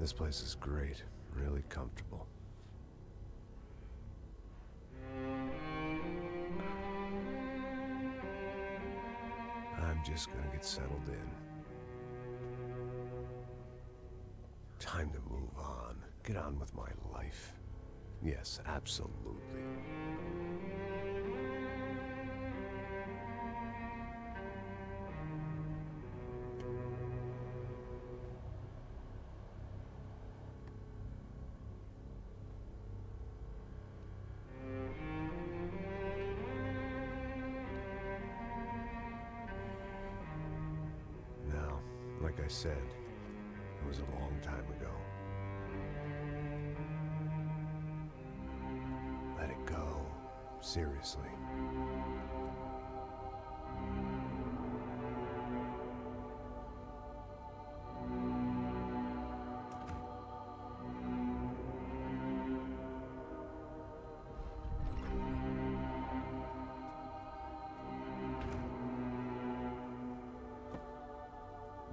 This place is great, really comfortable. I'm just gonna get settled in. Time to move on. Get on with my life. Yes, absolutely. Now, like I said, it was a long time ago. Let it go. Seriously.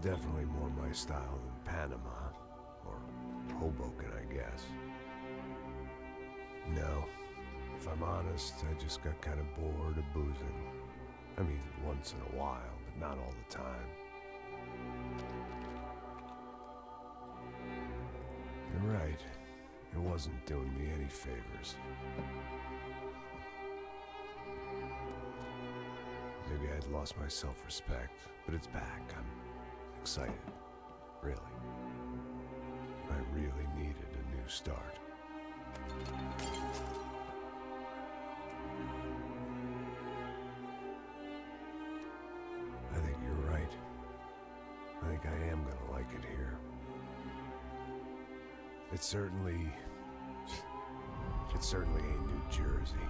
Definitely more my style than Panama, or Hoboken, I guess. No, if I'm honest, I just got kind of bored of boozing. I mean, once in a while, but not all the time. You're right, it wasn't doing me any favors. Maybe I'd lost my self-respect, but it's back. I'm excited, really. I really needed a new start. I think you're right. I think I am gonna like it here. It certainly ain't New Jersey.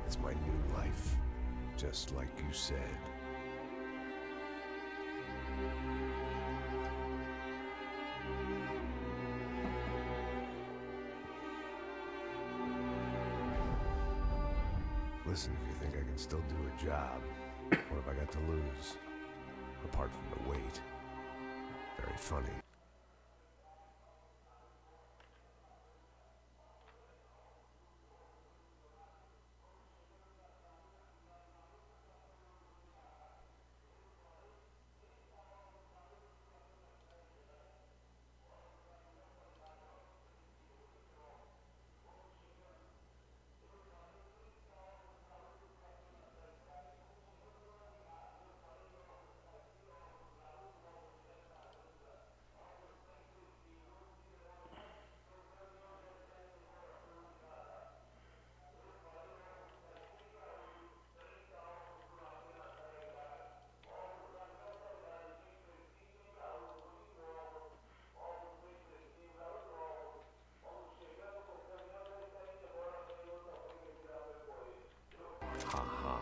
It's my new life, just like you said. Listen, if you think I can still do a job, what have I got to lose? Apart from the weight. Very funny. Ha.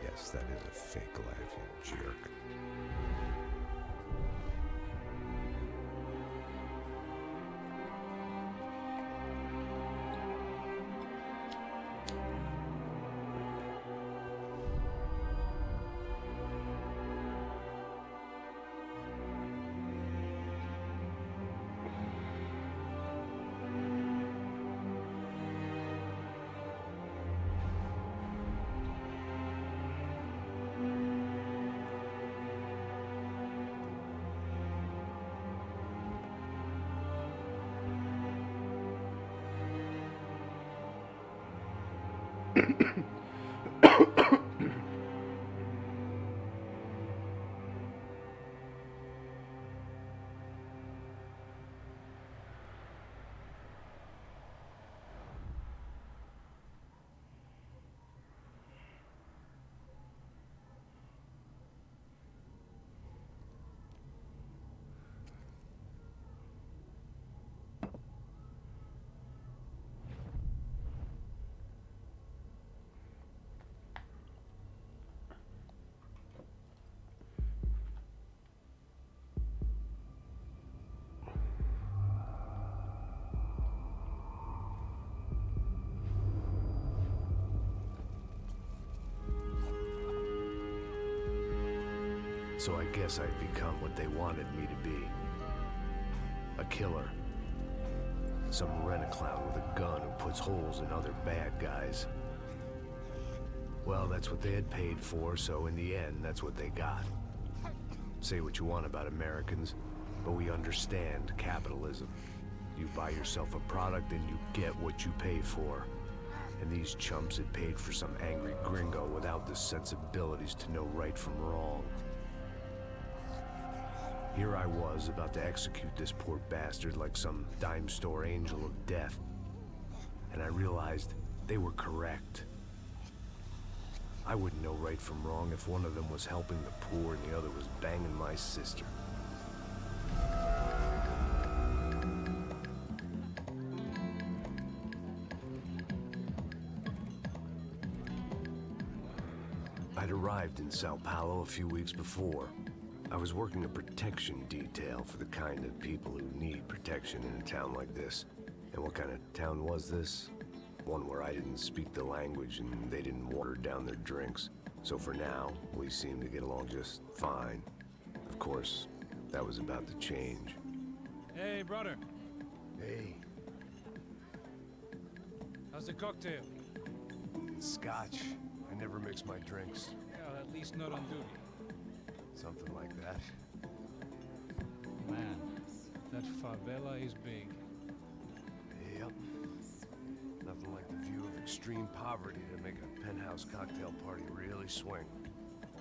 Yes, that is a fake laugh, you jerk. So I guess I'd become what they wanted me to be. A killer. Some rent-a-clown with a gun who puts holes in other bad guys. Well, that's what they had paid for, so in the end, that's what they got. Say what you want about Americans, but we understand capitalism. You buy yourself a product and you get what you pay for. And these chumps had paid for some angry gringo without the sensibilities to know right from wrong. Here I was, about to execute this poor bastard like some dime store angel of death. And I realized they were correct. I wouldn't know right from wrong if one of them was helping the poor and the other was banging my sister. I'd arrived in Sao Paulo a few weeks before. I was working a protection detail for the kind of people who need protection in a town like this. And what kind of town was this? One where I didn't speak the language and they didn't water down their drinks. So for now, we seemed to get along just fine. Of course, that was about to change. Hey, brother. Hey. How's the cocktail? It's scotch. I never mix my drinks. Well, at least not on duty. Something like that. Man, that favela is big. Yep. Nothing like the view of extreme poverty to make a penthouse cocktail party really swing.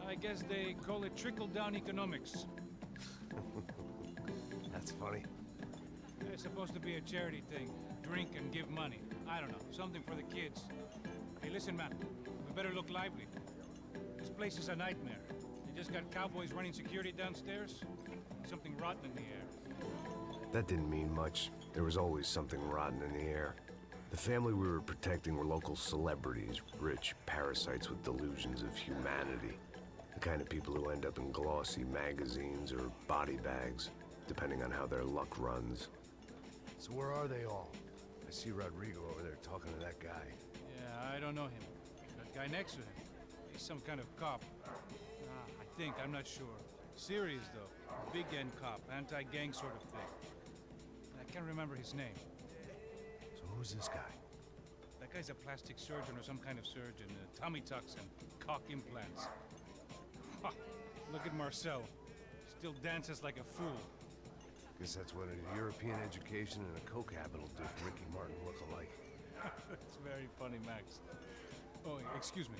I guess they call it trickle-down economics. That's funny. It's supposed to be a charity thing. Drink and give money. I don't know, something for the kids. Hey, listen, man. We better look lively. This place is a nightmare. They just got cowboys running security downstairs. Something rotten in the air. That didn't mean much. There was always something rotten in the air. The family we were protecting were local celebrities, rich parasites with delusions of humanity. The kind of people who end up in glossy magazines or body bags, depending on how their luck runs. So where are they all? I see Rodrigo over there talking to that guy. Yeah, I don't know him. That guy next to him. He's some kind of cop. I think, I'm not sure. Serious, though. Big end cop, anti-gang sort of thing. I can't remember his name. So who's this guy? That guy's a plastic surgeon or some kind of surgeon. Tummy tucks and cock implants. Ha! Look at Marcel. Still dances like a fool. Guess that's what a European education and a coke habit will do if Ricky Martin look alike. It's very funny, Max. Oh, excuse me.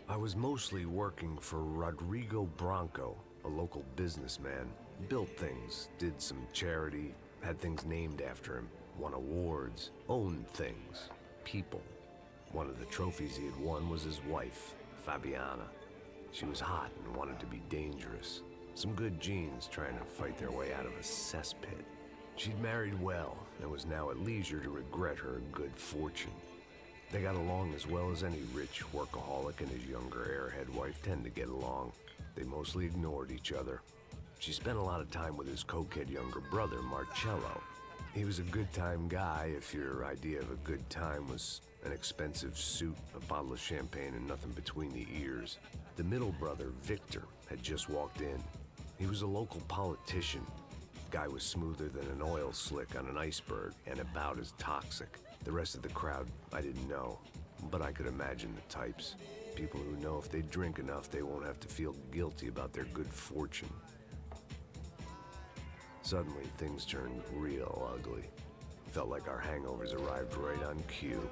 I was mostly working for Rodrigo Branco, a local businessman. Built things, did some charity, had things named after him, won awards, owned things, people. One of the trophies he had won was his wife, Fabiana. She was hot and wanted to be dangerous. Some good genes trying to fight their way out of a cesspit. She'd married well and was now at leisure to regret her good fortune. They got along as well as any rich workaholic and his younger airhead wife tend to get along. They mostly ignored each other. She spent a lot of time with his cokehead younger brother, Marcello. He was a good-time guy if your idea of a good time was an expensive suit, a bottle of champagne, and nothing between the ears. The middle brother, Victor, had just walked in. He was a local politician. Guy was smoother than an oil slick on an iceberg and about as toxic. The rest of the crowd, I didn't know, but I could imagine the types. People who know if they drink enough, they won't have to feel guilty about their good fortune. Suddenly, things turned real ugly. Felt like our hangovers arrived right on cue.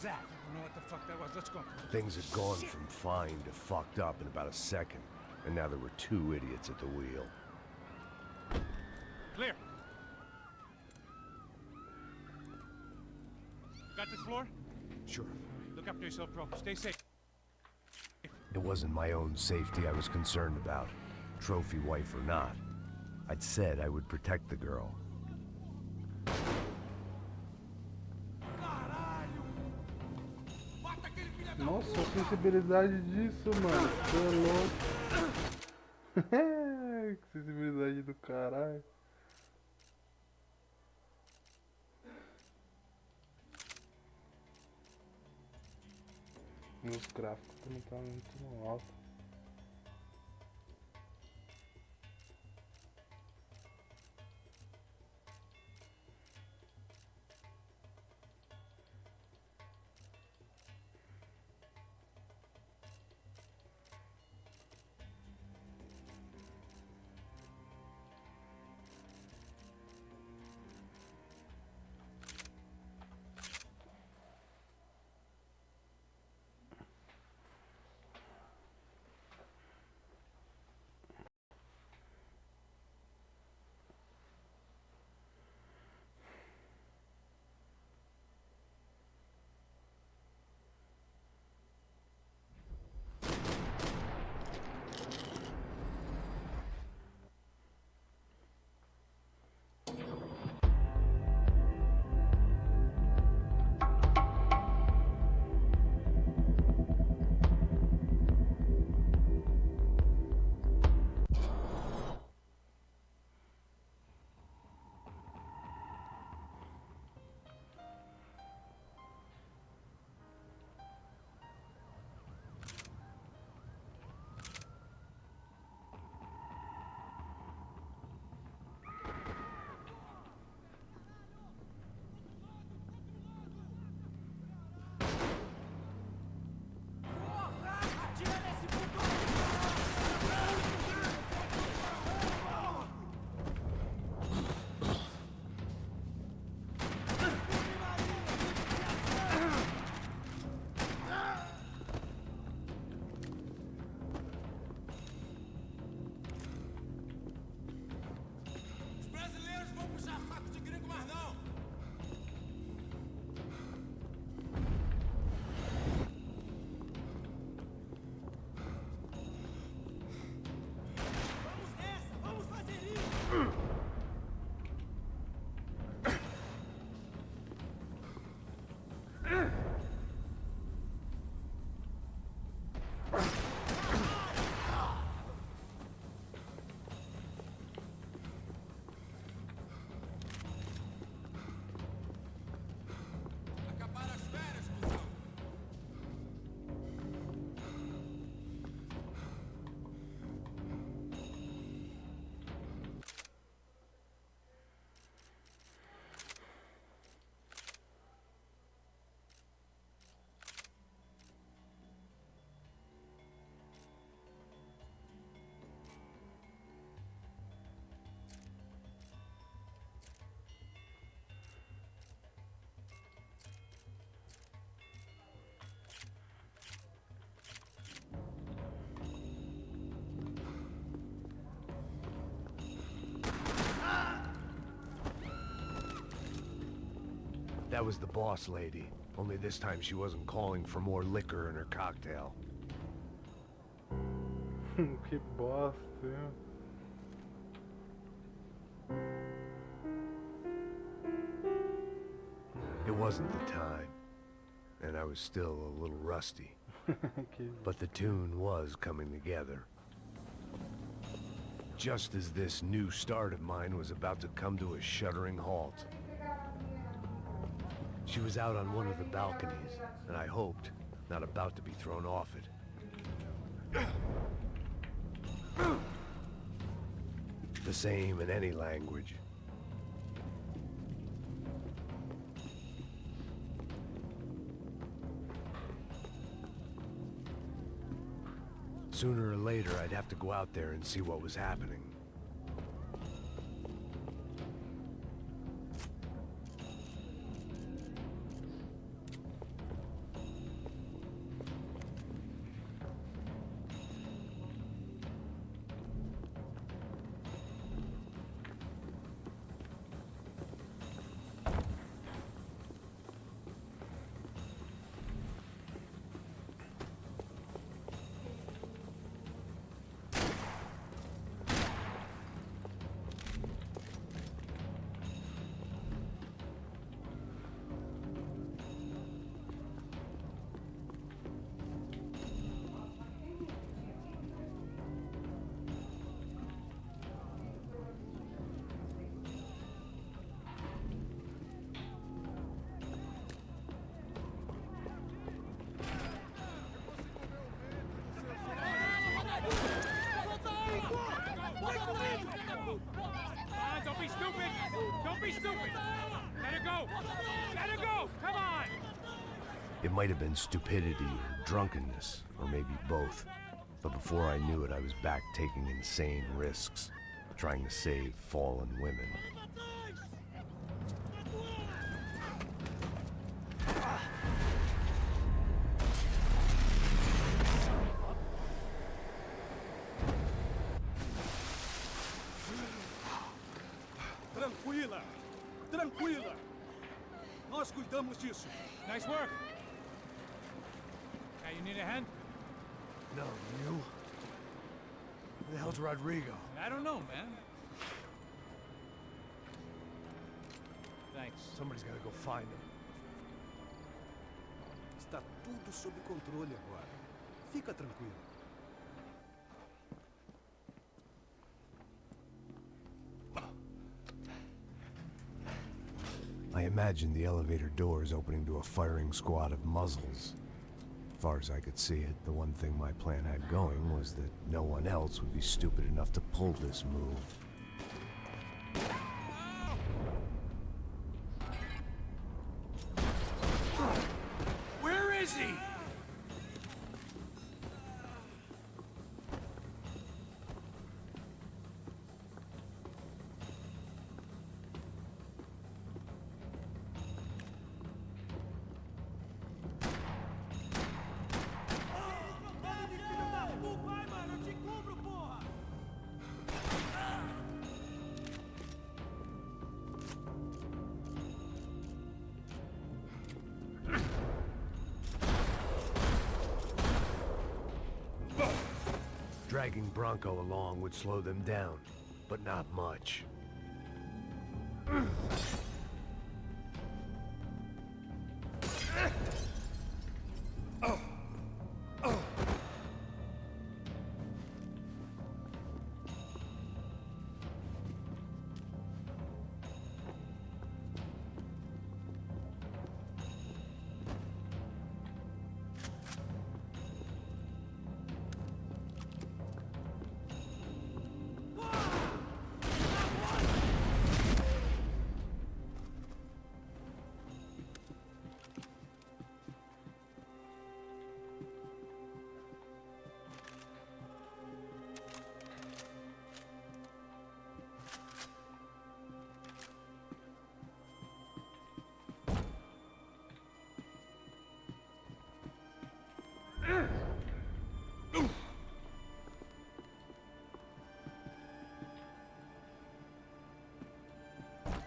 That? I don't know what the fuck that was. Let's go. Things had gone from fine to fucked up in about a second, and now there were two idiots at the wheel. Clear. Got this floor? Sure. Look after yourself, bro. Stay safe. It wasn't my own safety I was concerned about. Trophy wife or not, I'd said I would protect the girl. Nossa, a sensibilidade disso, mano. Você é louco. Que sensibilidade do caralho. Meus gráficos também tá muito alto. That was the boss lady, only this time she wasn't calling for more liquor in her cocktail. Que bosta, hein? It wasn't the time, and I was still a little rusty. But the tune was coming together. Just as this new start of mine was about to come to a shuddering halt. She was out on one of the balconies, and I hoped, not about to be thrown off it. The same in any language. Sooner or later, I'd have to go out there and see what was happening. Don't be stupid! Let her go! Let her go! Come on! It might have been stupidity or drunkenness, or maybe both. But before I knew it, I was back taking insane risks, trying to save fallen women. Tranquila! Tranquila! Nós cuidamos disso. Nice work! Hey, you need a hand? No, you? Who the hell's Rodrigo? I don't know, man. Thanks. Somebody's gotta go find him. Está tudo sob controle agora. Fica tranquilo. I imagined the elevator doors opening to a firing squad of muzzles. As far as I could see it, the one thing my plan had going was that no one else would be stupid enough to pull this move. Where is he? Dragging Bronco along would slow them down, but not much.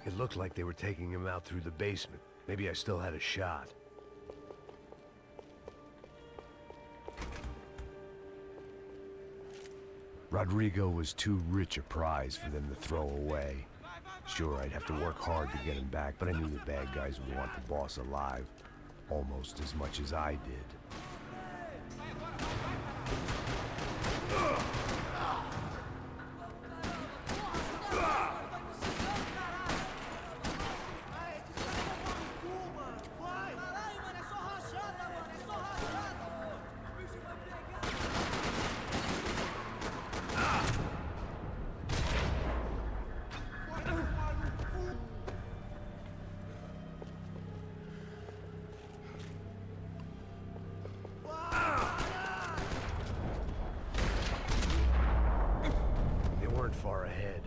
It looked like they were taking him out through the basement. Maybe I still had a shot. Rodrigo was too rich a prize for them to throw away. Sure, I'd have to work hard to get him back, but I knew the bad guys would want the boss alive, almost as much as I did. Far ahead.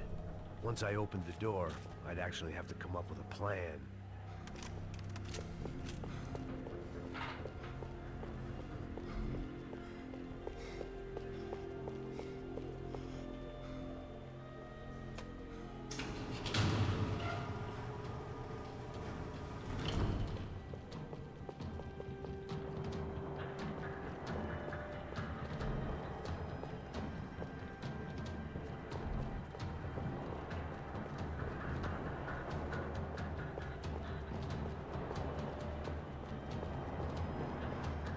Once I opened the door, I'd actually have to come up with a plan.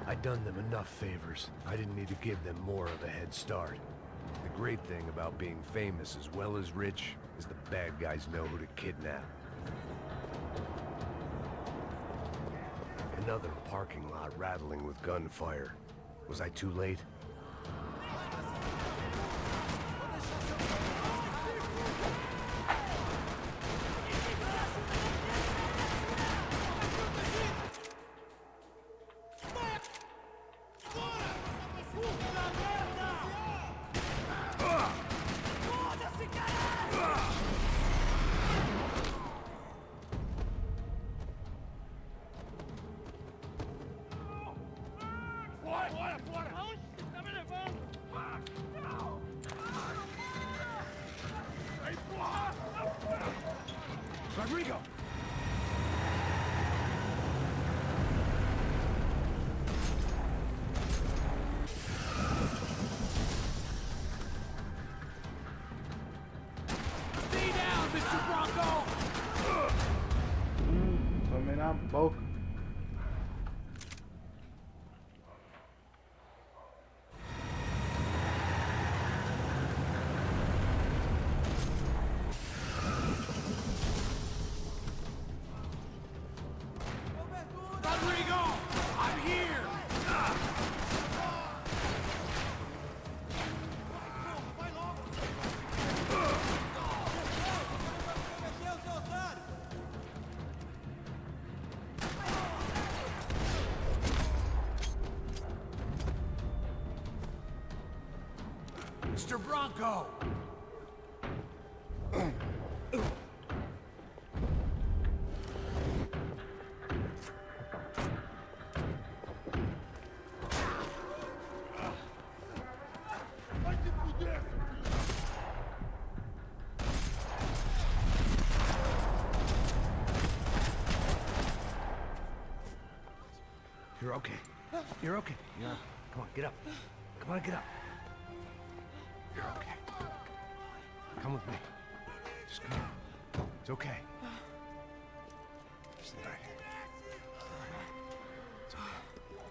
I'd done them enough favors. I didn't need to give them more of a head start. The great thing about being famous as well as rich is the bad guys know who to kidnap. Another parking lot rattling with gunfire. Was I too late? Rodrigo! Stay down, Mr. Bronco! Tomei na boca. Rodrigo! I'm here! Mr. Bronco! You're okay. You're okay. Yeah. Come on, get up. Come on, get up. You're okay. Come with me. Just come on. It's okay. Just right here. It's okay.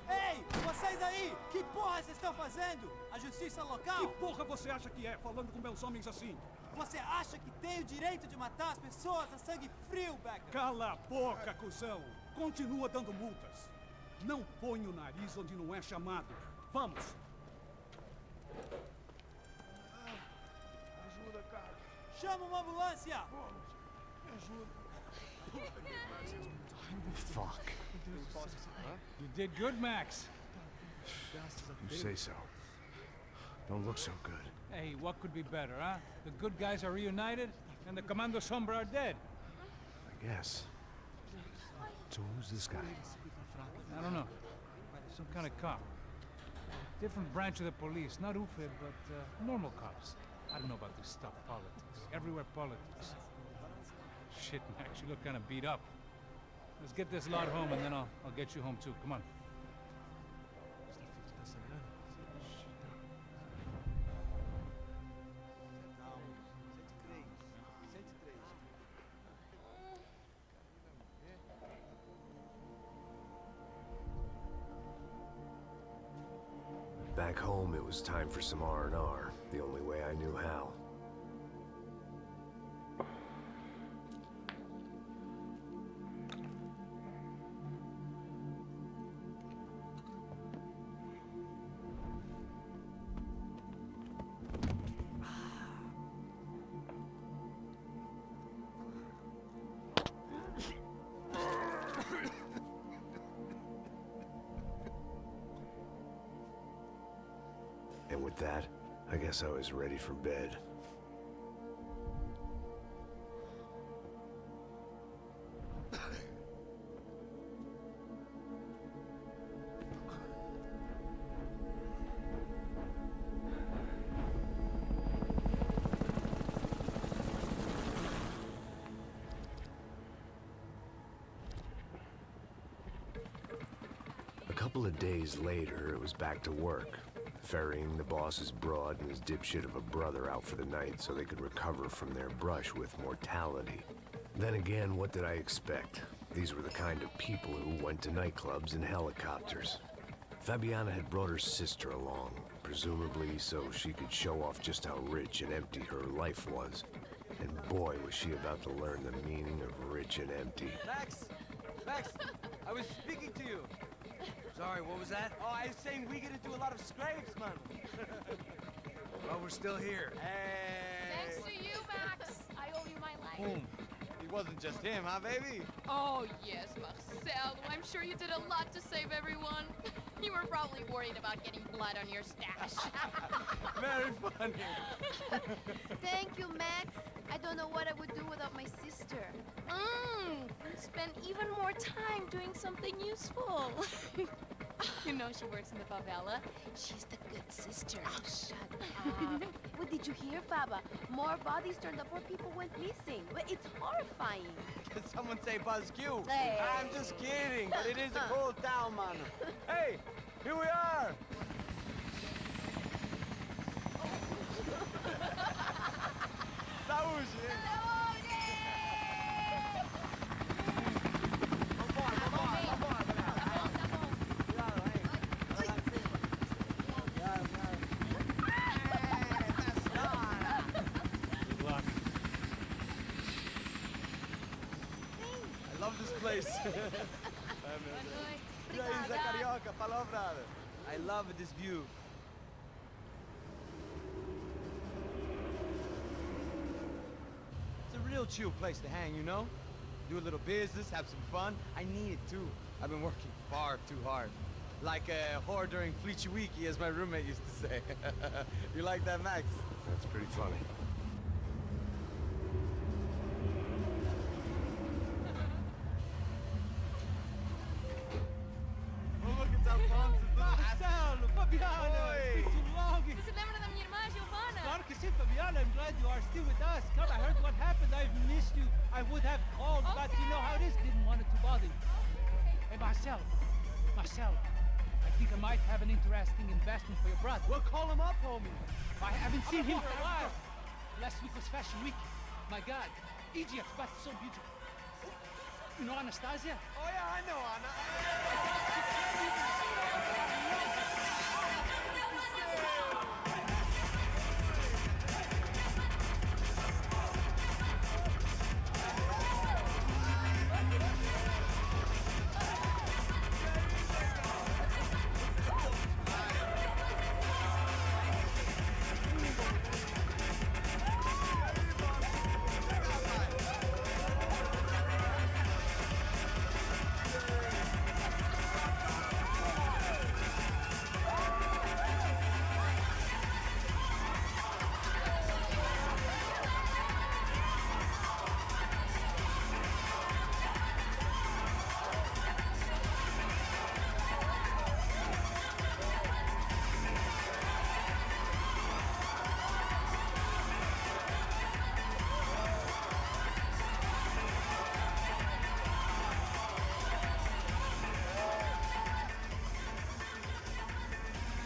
Ei, vocês aí! Que porra vocês estão fazendo? A justiça local? Que porra você acha que é, falando com meus homens assim? Você acha que tem o direito de matar as pessoas a sangue frio, Becker? Cala a boca, cuzão! Continua dando multas. Não põe o nariz onde não é chamado. Vamos! Ajuda, cara. Chama uma ambulância! Me ajuda. Fuck. You did good, Max. You say so. Don't look so good. Hey, what could be better, huh? The good guys are reunited, and the Commando Sombra are dead. I guess. So who's this guy? I don't know. Some kind of cop. Different branch of the police. Not UFE, but normal cops. I don't know about this stuff, politics. Everywhere politics. Shit, Max, you look kind of beat up. Let's get this lot home, and then I'll get you home too. Come on. Back home, it was time for some R&R, the only way I knew how. And with that, I guess I was ready for bed. A couple of days later, it was back to work. Ferrying the boss's broad and his dipshit of a brother out for the night so they could recover from their brush with mortality. Then again, what did I expect? These were the kind of people who went to nightclubs in helicopters. Fabiana had brought her sister along, presumably so she could show off just how rich and empty her life was. And boy, was she about to learn the meaning of rich and empty. Max! Max! I was speaking to you! Sorry, what was that? Oh, I was saying we get into a lot of scrapes, man. Well, we're still here. Hey! Thanks to you, Max. I owe you my life. Boom. It wasn't just him, huh, baby? Oh, yes, Marcel. I'm sure you did a lot to save everyone. You were probably worried about getting blood on your stash. Very funny. Thank you, Max. I don't know what I would do without my sister. Spend even more time doing something useful. You know she works in the favela. She's the good sister. Oh, shut up. What did you hear, Baba? More bodies turned up where people went missing. Well, it's horrifying. Did someone say Buzz Q? Hey. I'm just kidding, but it is a cold town, man. Hey, here we are. Saúde. Good luck. I love this place. E aí, Zé Carioca, falou, brother. I love this view. It's a real chill place to hang, you know? Do a little business, have some fun. I need it too. I've been working far too hard. Like a whore during Fleechy Weeky, as my roommate used to say. You like that, Max? That's pretty funny. Oh, look, it's Alfonso's little Marcelo, Fabiana, Oi. it's been too long. Você se lembra da minha irmã, Giovanna? Claro que sim, Fabiana. I'm glad you are still with us. Come, I heard what happened. I've missed you. I would have called, but you know how it is. Didn't want it to bother you. Hey, Marcelo. Marcelo, I think I might have an interesting investment for your brother. Well, call him up, homie. I haven't seen him for a while. Last week was Fashion Week. My God, Egypt, but so beautiful. You know Anastasia? Oh, yeah, I know, Anna.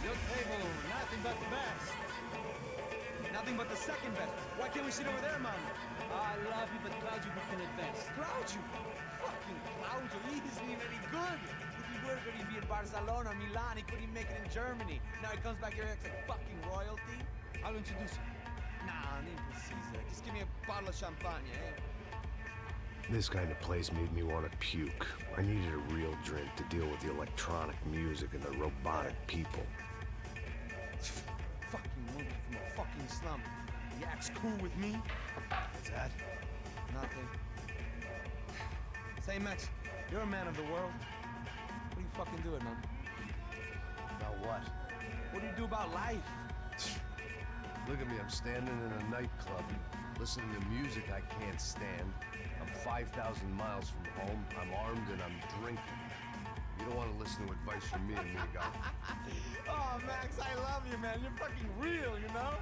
Your table, nothing but the best. Nothing but the second best. Why can't we sit over there, man? I love you, but Claudio booked in advance. Claudio! Fucking Claudio, he isn't even any good. If he were good, he'd be in Barcelona, Milan, he couldn't even make it in Germany. Now he comes back here acts like fucking royalty. I'll introduce you. Nah, name precisa. Just give me a bottle of champagne, eh? This kind of place made me want to puke. I needed a real drink to deal with the electronic music and the robotic people. Fucking monkey from a fucking slum. He acts cool with me. What's that? Nothing. Say, Max, you're a man of the world. What are you fucking doing, man? Now what? What do you do about life? Look at me, I'm standing in a nightclub, listening to music I can't stand. I'm 5,000 miles from home, I'm armed and I'm drinking. You don't want to listen to advice from me, amigo. Oh, Max, I love you, man. You're fucking real, you know?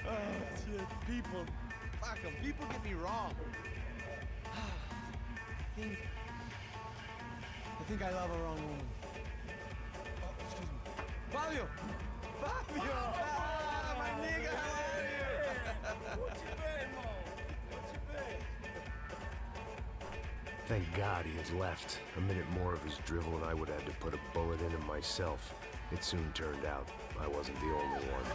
Oh, shit. People. Fuck 'em. People get me wrong. I think I love a wrong woman. Oh, excuse me. Fabio! Fabio! Ah, my nigga, how are you? What you been, Mo? What you been? Thank God he had left. A minute more of his drivel and I would have had to put a bullet in him myself. It soon turned out I wasn't the only one.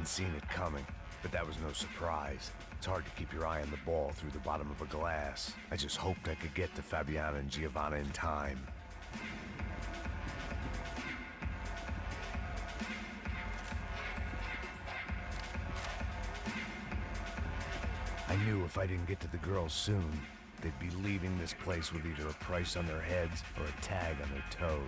hadn't seen it coming, but that was no surprise. It's hard to keep your eye on the ball through the bottom of a glass. I just hoped I could get to Fabiana and Giovanna in time. I knew if I didn't get to the girls soon, they'd be leaving this place with either a price on their heads or a tag on their toes.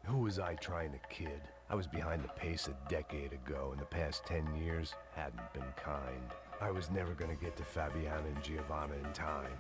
Who was I trying to kid? I was behind the pace a decade ago, and the past 10 years hadn't been kind. I was never gonna get to Fabiana and Giovanna in time.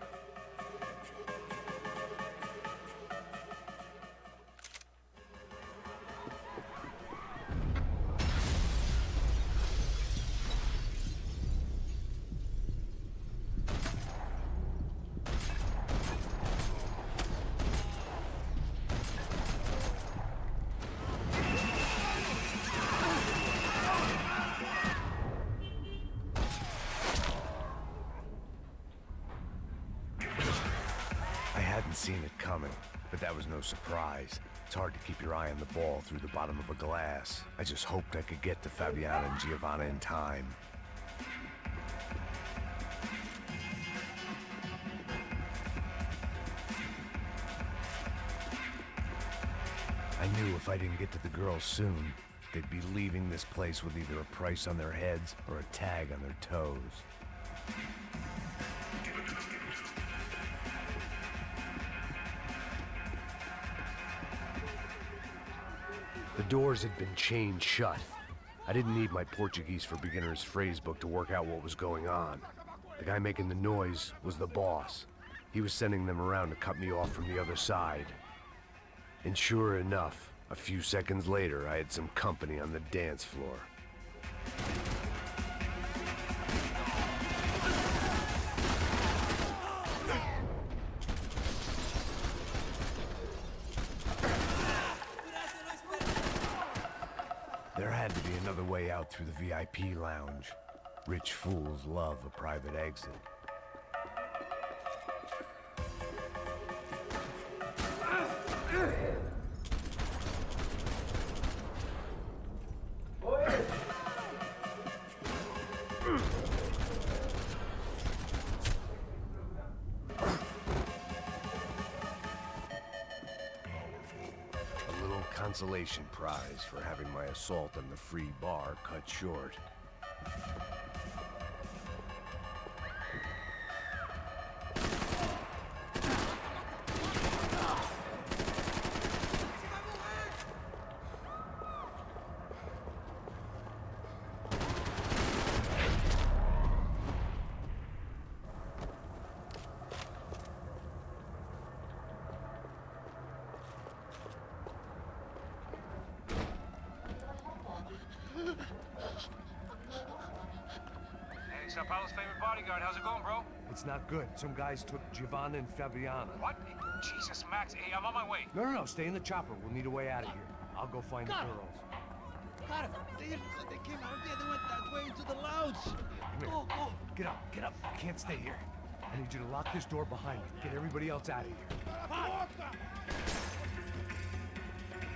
Seen it coming, but that was no surprise. It's hard to keep your eye on the ball through the bottom of a glass. I just hoped I could get to Fabiana and Giovanna in time. I knew if I didn't get to the girls soon, they'd be leaving this place with either a price on their heads or a tag on their toes. The doors had been chained shut. I didn't need my Portuguese for Beginners phrase book to work out what was going on. The guy making the noise was the boss. He was sending them around to cut me off from the other side. And sure enough, a few seconds later, I had some company on the dance floor. There had to be another way out through the VIP lounge. Rich fools love a private exit. Consolation prize for having my assault on the free bar cut short. Sao Paulo's favorite bodyguard. How's it going, bro? It's not good. Some guys took Giovanna and Fabiana. What? Jesus, Max. Hey, I'm on my way. No, stay in the chopper. We'll need a way out of here. I'll go find the girls. Got it. They came out here. They went that way into the lounge. Come here. Get up. I can't stay here. I need you to lock this door behind me. Get everybody else out of here.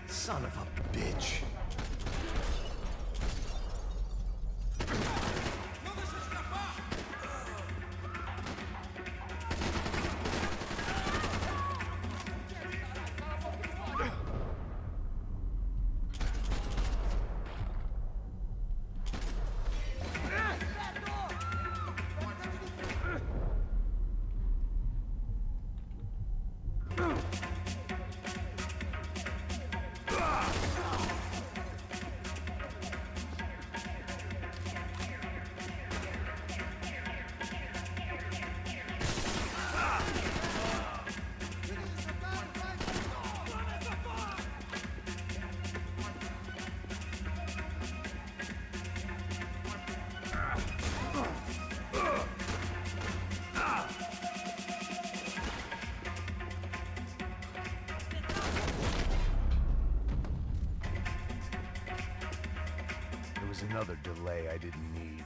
Son of a bitch. was another delay I didn't need.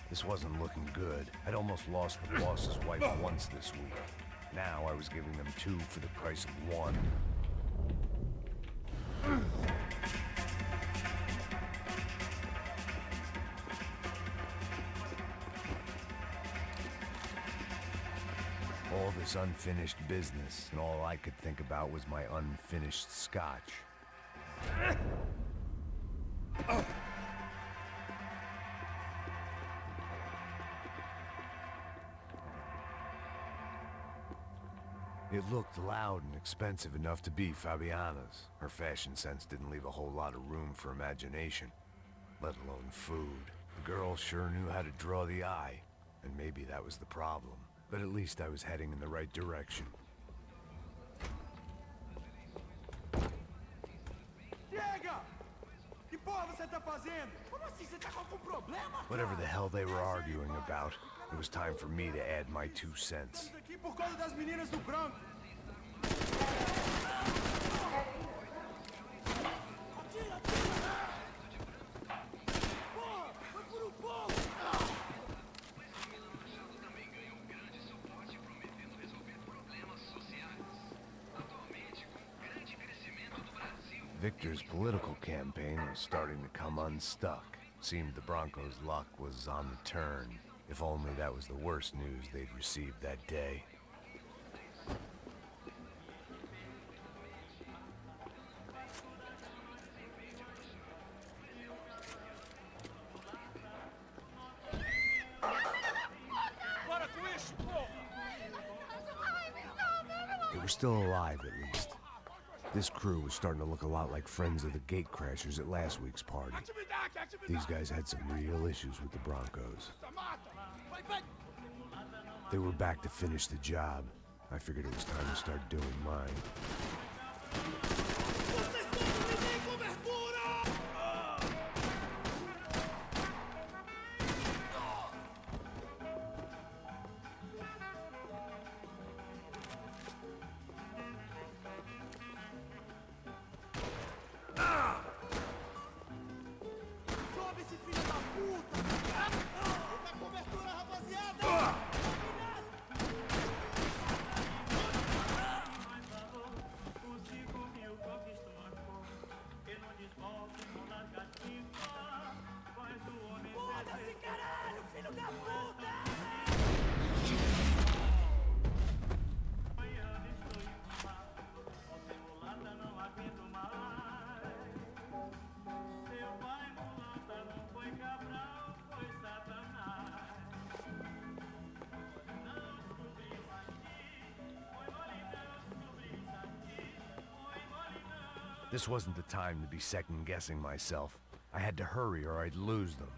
This wasn't looking good. I'd almost lost the boss's wife once this week. Now I was giving them 2 for the price of 1. All this unfinished business, and all I could think about was my unfinished scotch. It looked loud and expensive enough to be Fabiana's. Her fashion sense didn't leave a whole lot of room for imagination, let alone food. The girl sure knew how to draw the eye, and maybe that was the problem. But at least I was heading in the right direction. Whatever the hell they were arguing about, it was time for me to add my 2 cents. Victor's political campaign was starting to come unstuck. Seemed the Broncos' luck was on the turn. If only that was the worst news they'd received that day. They were still alive, at least. This crew was starting to look a lot like friends of the gatecrashers at last week's party. These guys had some real issues with the Broncos. They were back to finish the job. I figured it was time to start doing mine. This wasn't the time to be second-guessing myself. I had to hurry or I'd lose them.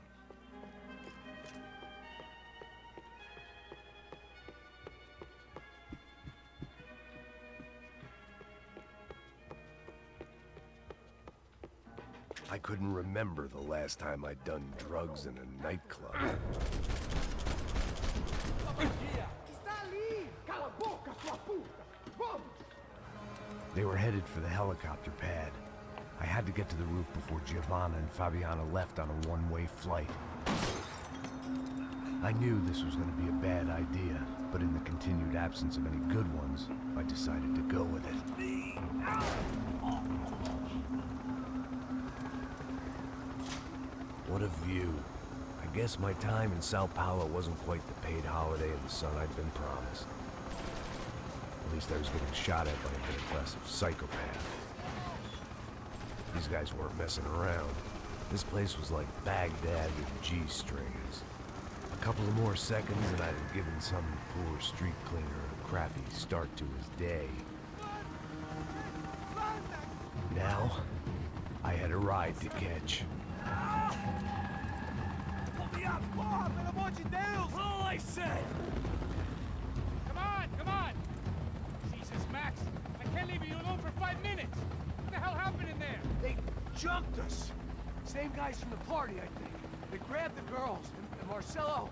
I couldn't remember the last time I'd done drugs in a nightclub. They were headed for the helicopter pad. I had to get to the roof before Giovanna and Fabiana left on a one-way flight. I knew this was going to be a bad idea, but in the continued absence of any good ones, I decided to go with it. What a view. I guess my time in Sao Paulo wasn't quite the paid holiday in the sun I'd been promised. At least I was getting shot at by an aggressive psychopath. These guys weren't messing around. This place was like Baghdad with G-strings. A couple of more seconds and I'd have given some poor street cleaner a crappy start to his day. Now, I had a ride to catch. Pull me up! Porra, pelo amor de Deus! All I said! Come on! Jesus, Max, I can't leave you alone for 5 minutes! What the hell happened in there? They jumped us. Same guys from the party, I think. They grabbed the girls and Marcelo,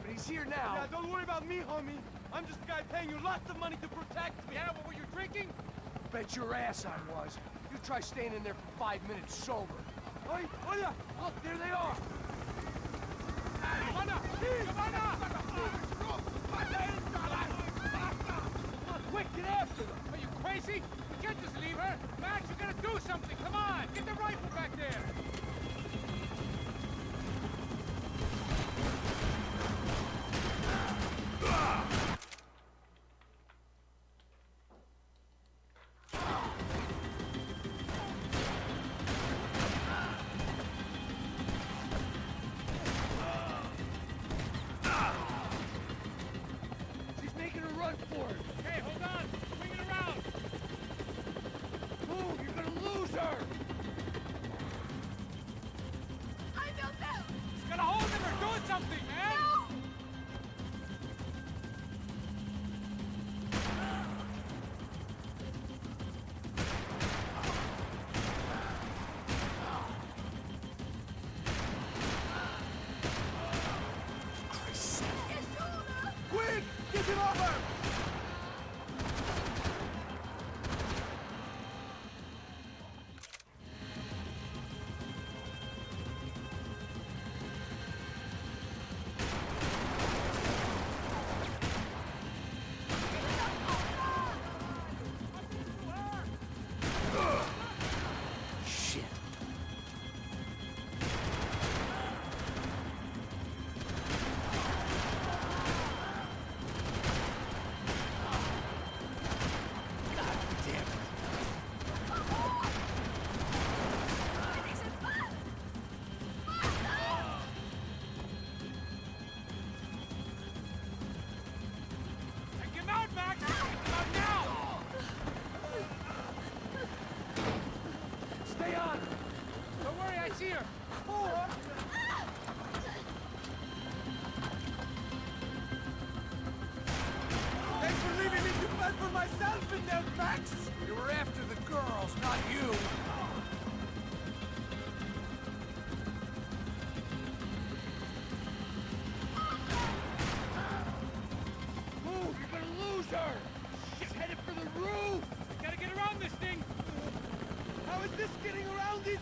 but he's here now. Yeah, don't worry about me, homie. I'm just a guy paying you lots of money to protect me. Yeah, what were you drinking? Bet your ass I was. You try staying in there for 5 minutes sober. Oi, olha! Look, there they are. Quick, get after them! Are you crazy? We can't just leave her! Max, you gotta do something! Come on! Get the rifle back there! She's making a run for it. Hey, hold on! Swing it around! Move, you're gonna lose her. I don't know. Just gotta hold him or do something, man! Quick, get it over. Shit. God damn it. Take him out, Max! Take him out now! Stay on. Don't worry, I see her! Thanks for leaving me to fend for myself in there, Max! You were after the girls, not you. Move, you're gonna lose her! She's headed for the roof! Gotta get around this thing! How is this getting around it?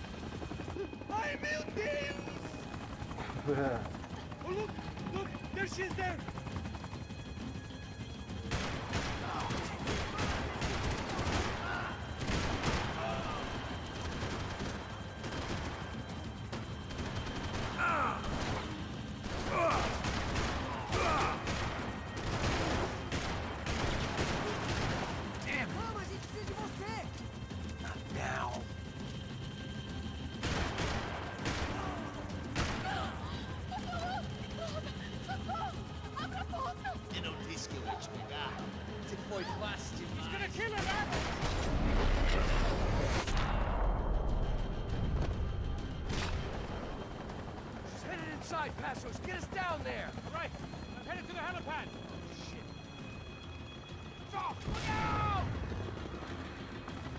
I buildings! Oh, look, there she is there! Damn! Vamos, a gente precisa de você! Not now! Eu não disse que eu ia te pegar. Você foi fácil demais. He's gonna kill her, Max! She's headed inside, Passos! Get us down there! Right! I'm headed to the helipad! Shit! Stop! Look out!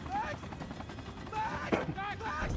Max! Max! Max!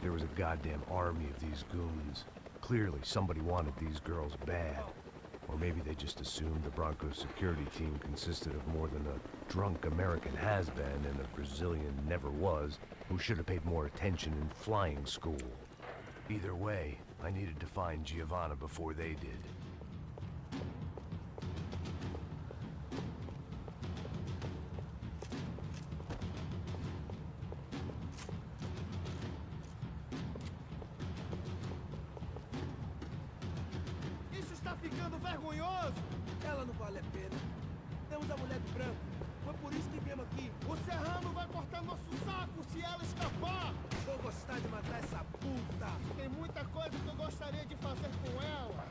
There was a goddamn army of these goons. Clearly, somebody wanted these girls bad. Or maybe they just assumed the Broncos security team consisted of more than a drunk American has-been and a Brazilian never-was who should have paid more attention in flying school. Either way, I needed to find Giovanna before they did. Isso está ficando vergonhoso! Ela não vale a pena. Temos a mulher do branco. Foi por isso que viemos aqui. O Serrano vai cortar nosso saco se ela escapar! Vou gostar de matar essa puta! Tem muita coisa que eu gostaria de fazer com ela.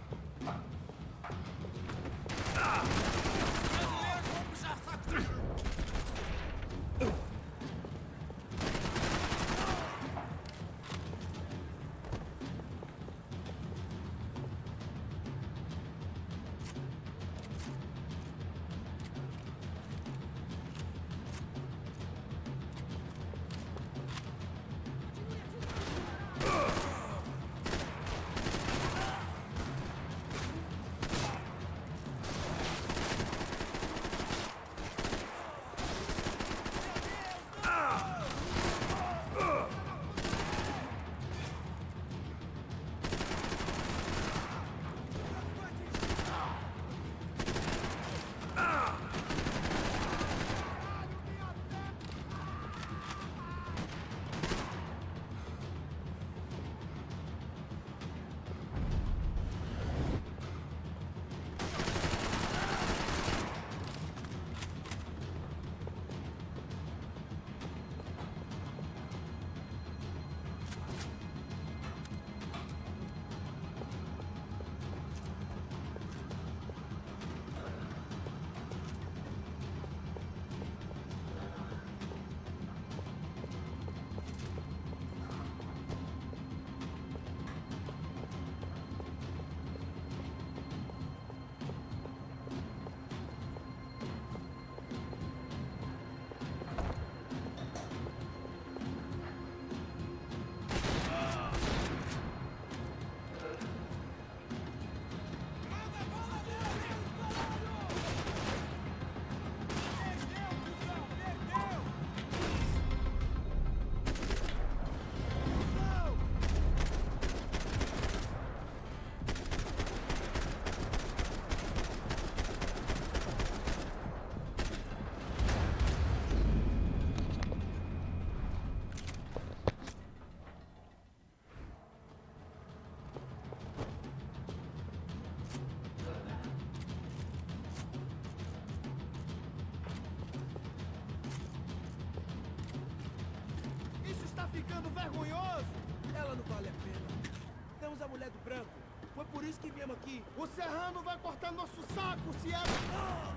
ficando vergonhoso? Ela não vale a pena. Temos a mulher do branco. Foi por isso que viemos aqui. O serrano vai cortar nosso saco se ela...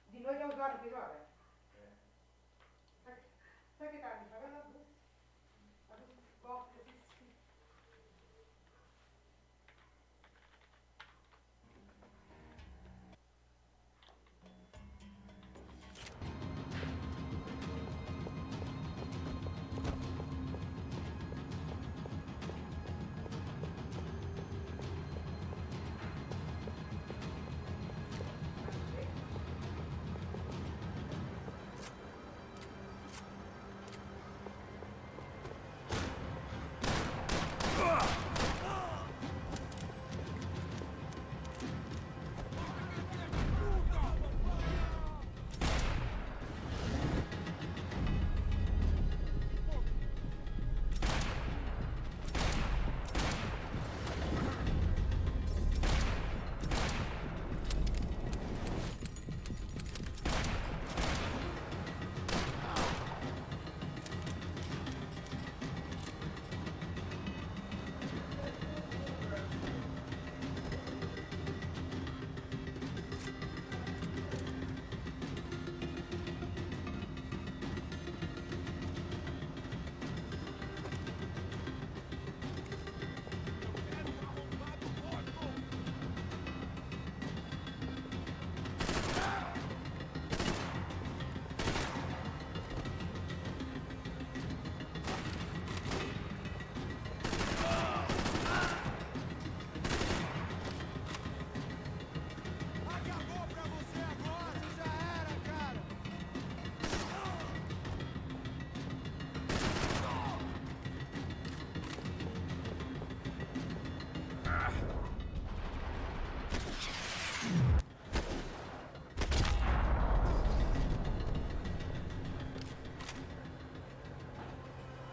Di noi ho usato di roba. Sai che tanti fa la bus? La bus box, sì.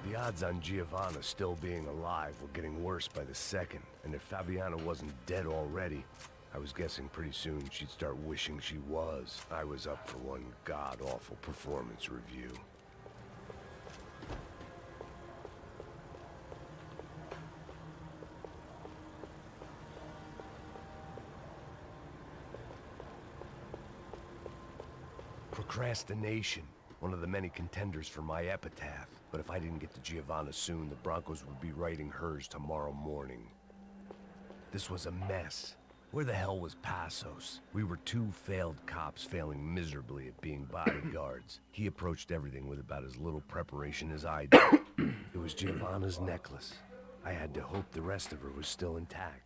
The odds on Giovanna still being alive were getting worse by the second, and if Fabiana wasn't dead already, I was guessing pretty soon she'd start wishing she was. I was up for one god-awful performance review. Procrastination, one of the many contenders for my epitaph. But if I didn't get to Giovanna soon, the Broncos would be writing hers tomorrow morning. This was a mess. Where the hell was Passos? We were two failed cops failing miserably at being bodyguards. He approached everything with about as little preparation as I did. It was Giovanna's necklace. I had to hope the rest of her was still intact.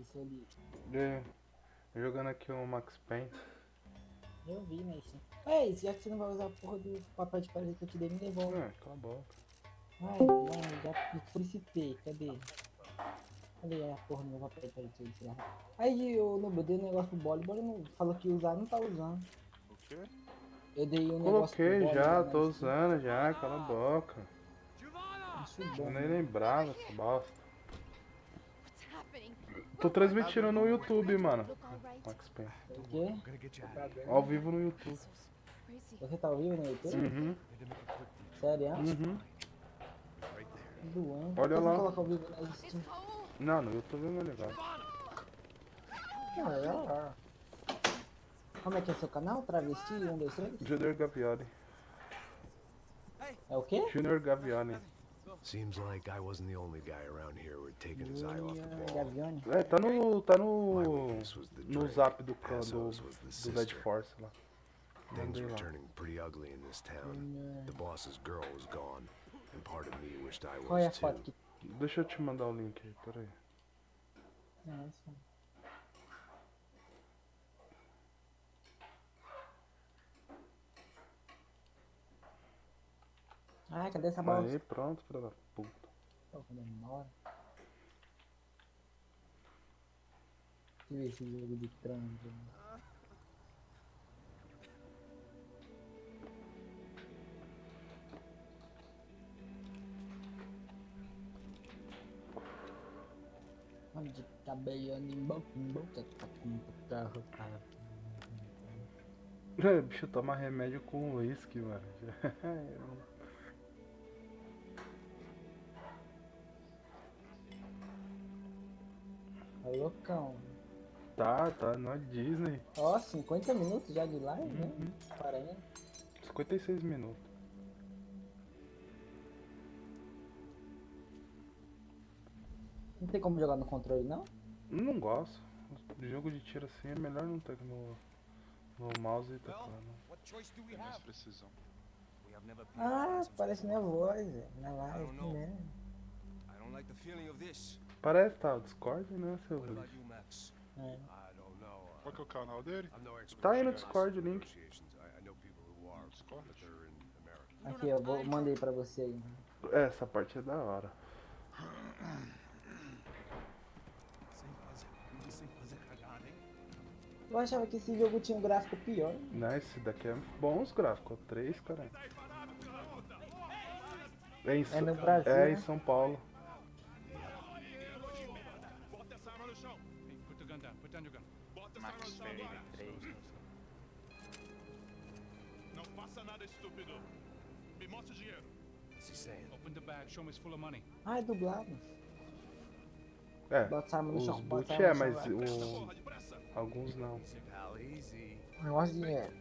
isso ali. Jogando aqui o Max Payne. Eu vi, Mason. É isso, já que você não vai usar a porra do papel de parede que eu te dei, me devolve. Cala a boca. Ai, mano, já solicitei. Cadê? Cadê a porra do meu papel? Peraí, deixa eu tirar. Aí, eu não dei um negócio pro Bole não falou que ia usar, não tá usando. O quê? Eu dei um negócio pro Coloquei Bole já, usar na tô Steam. usando já, cala a boca. Acho Eu bom, nem né? lembrava essa bosta. What's happening? Tô transmitindo no YouTube, mano. Look all right. Max Payne. O quê? Ao vivo no YouTube. Where is he? Você tá ao vivo no YouTube? Uhum, Sério? uhum. Doando. Olha Por que lá. você coloca ao vivo na Steam? Não, no YouTube é mais legal. Não, é lá. Como é que é seu canal? Travesti 1, 2, 3? Junior Gavioli. É o quê? Junior Gavioli. Seems like I wasn't the only guy around here who had taken his eye off the Junior ball. Gavione. É, tá My no weakness was the no drink. zap do clã Assos was the do Dead sister. Force lá. Things Mandei were lá. turning pretty ugly in this town. The boss's girl was gone, and part of me wished I Qual é a was foto too. que... Deixa eu te mandar o link aí, peraí. Nossa. Ah, cadê essa bosta? Aí, pronto, filha da puta. Pô, demora. Deixa eu ver esse jogo de trânsito. Onde cabelo em boca, tá com carro, cara. É, bicho, toma remédio com uísque, mano. É loucão. Tá, na Disney. Ó, 50 minutos já de live, né? 40. 56 minutos. Não tem como jogar no controle, não? Não gosto. Jogo de tiro assim é melhor não ter no mouse e teclado. Mais precisão. Ah, parece minha voz, na live, né? Parece tá o Discord, né, seu Luiz? É. Qual que é o canal dele? Tá aí no Discord o link. Discord? Aqui, eu mandei pra você aí. Essa parte é da hora. Eu achava que esse jogo tinha um gráfico pior. Não, esse daqui é bom os gráficos. 3, cara. É no Brasil, É né? em São Paulo. Hey, put the gun down. Put down your gun. Max Payne 3. Não faça nada estúpido. Me mostre o dinheiro. What's he saying? Open the bag. Show me it's full of money. Ah, é dublado. É, Bota a arma no os chão, boot bota a arma é, no mas chão, alguns não. Negócio de dinheiro.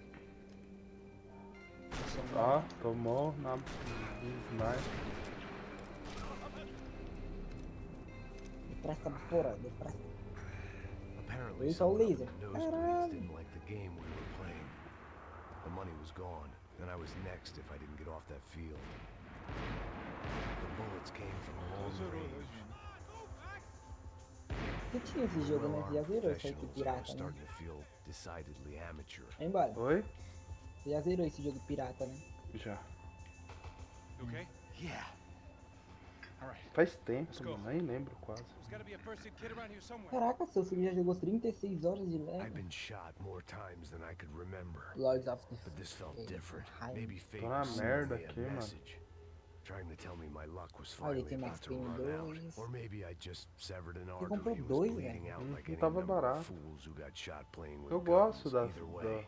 Ó, tomou na sniper. Depressa, porra, depressa. Apparently, Eita, o someone up laser. in the nosebleeds Caralho. didn't like the game we were playing. The money was gone, and I was next if I didn't get off that field. The bullets came from a long range. Que tinha esse jogo, né? Well, Você já armed zerou isso aí que professionals, I was pirata, né? starting to feel decidedly amateur. Vai embora. Oi? Você já zerou esse jogo pirata, né? Já. You okay? Yeah. All right. Faz tempo, Let's go. mano, nem lembro quase. There's gotta be a first aid kit around here somewhere. Caraca, seu filho já jogou 36 horas de I've leve. been shot more times than I could remember. Lords of the But this felt Fate. different. Ai. Maybe fate Tô na was merda sending me aqui, a mano. message, trying to tell me my luck was Olha, finally tem about Max to Payne run out. 2. Or maybe I just severed an comprou artery and was dois, bleeding velho. out like Não any tava number barato. of fools who got shot playing with Eu guns. gosto da. Either way,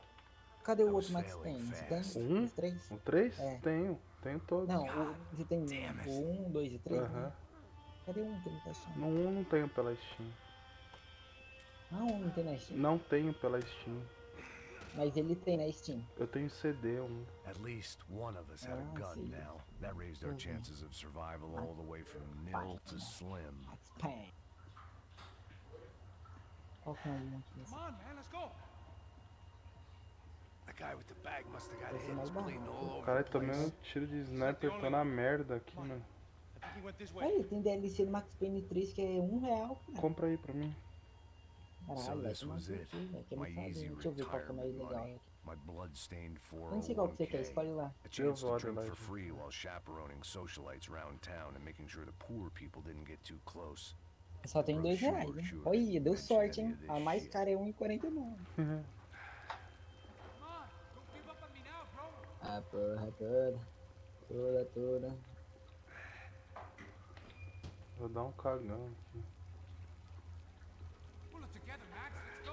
Cadê I o was outro Max failing Payne? Você tem fast. os três? O 3? É. Tenho todos. Não, você tem Damn it. o 1, 2 e 3, Aham. né? Cadê um que ele tá achando? No 1 não tenho pela Steam. Ah, um não tem na Steam. Não tenho pela Steam. Mas ele tem na Steam. Eu tenho CD, um. At least one of us had a gun sim. now. That raised our chances of survival all the way from nil to slim. Max Payne. Qual que é o monte desse? Come on, man. Let's go. The guy with the bag must have got Esse é hit. mais He's bleeding barato. all over Caralho, the tomei place. um tiro de sniper, tô na merda aqui, mano. I think he went this way. Aí, tem DLC do Max Payne 3 que é R$1, cara. Compra aí pra mim. So Caralho, vai this tomar was no it. cu, velho. Que é My muito easy Deixa eu ver qual que é mais retirement legal money. aqui. My blood-stained Eu não sei qual que você quer, 401k. escolhe lá. A chance to vou drink Adelaide. for free while chaperoning socialites around town and making sure the poor people didn't get too close. Só tem R$2, hein? Olha, deu sorte, hein? A mais cara é 1,49. A porra toda. Toda. Vou dar um cagão aqui.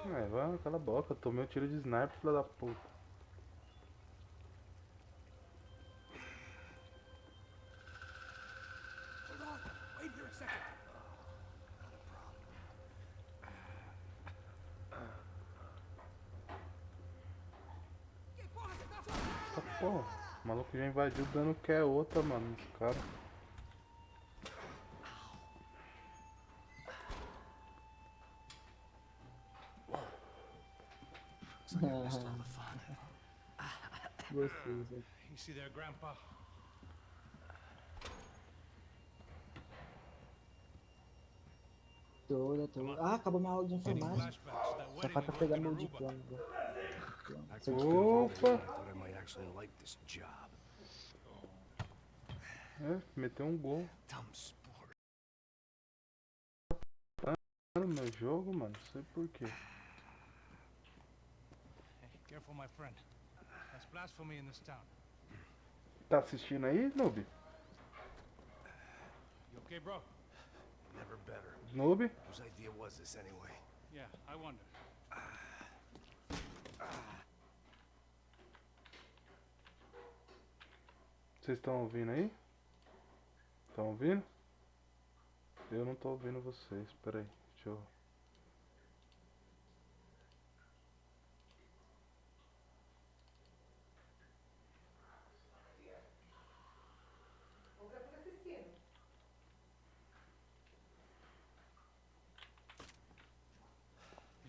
Vai, cala a boca, eu tomei um tiro de sniper, filha da puta. Wait here a second. Tá, porra, o maluco já invadiu dando que é outra, mano, esse cara. Gostei. You see there, Grandpa? Toda. Ah, acabou minha aula de informática. Só falta pegar meu diploma. Opa! I thought I might actually like this job. É, meteu um gol. Dumb sport. No meu jogo, mano, não sei porquê. Hey, careful, my friend. That's blasphemy in this town. Tá assistindo aí, noob? You okay, bro? Never better. Noob? Whose idea was this anyway? Yeah, I wonder. Vocês estão ouvindo aí? Estão ouvindo? Eu não tô ouvindo vocês, peraí, deixa eu...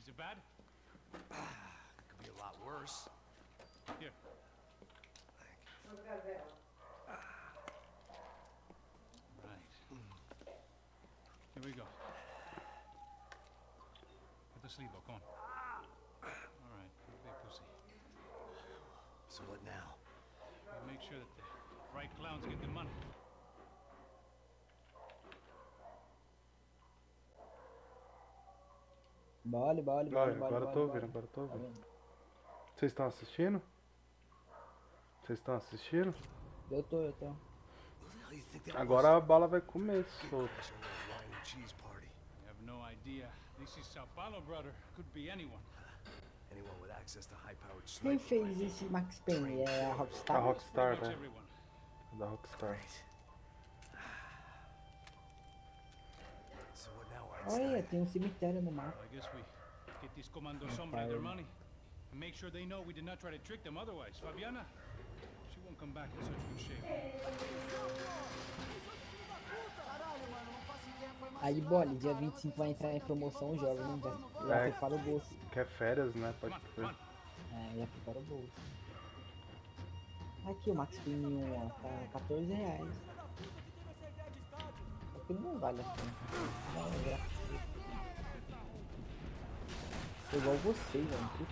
Is it bad? Could be a lot worse. Here. Right. Here we go. Put the sleeve up, come on. All right, big pussy. So what now? We make sure that the right clowns get the money. Bole. Agora eu tô ouvindo. Vocês estão assistindo? Vocês estão assistindo? Eu tô. Agora a bala vai comer, solto. Wine and cheese party. I have no idea. This is Sao Paulo, brother. Could be anyone. Anyone with access to high-powered Quem sniper fez esse Max Payne? É a Rockstar? A Rockstar, Pretty much né? everyone. Da Rockstar. So what now, Olha, Einstein? tem um cemitério no mapa. I guess we get these Commando Sombra their money and make sure they know we did not try to trick them otherwise. Fabiana, she won't come back in such good shape. Aí, Bole, dia 25 vai entrar em promoção o jogo, né? Já prepara o bolso. Quer férias, né? Pode ver. É, já prepara o bolso. Aqui o Max Payne 1, ó, tá R$14. Só que não vale a pena. Não, é graça. Sou igual vocês, velho.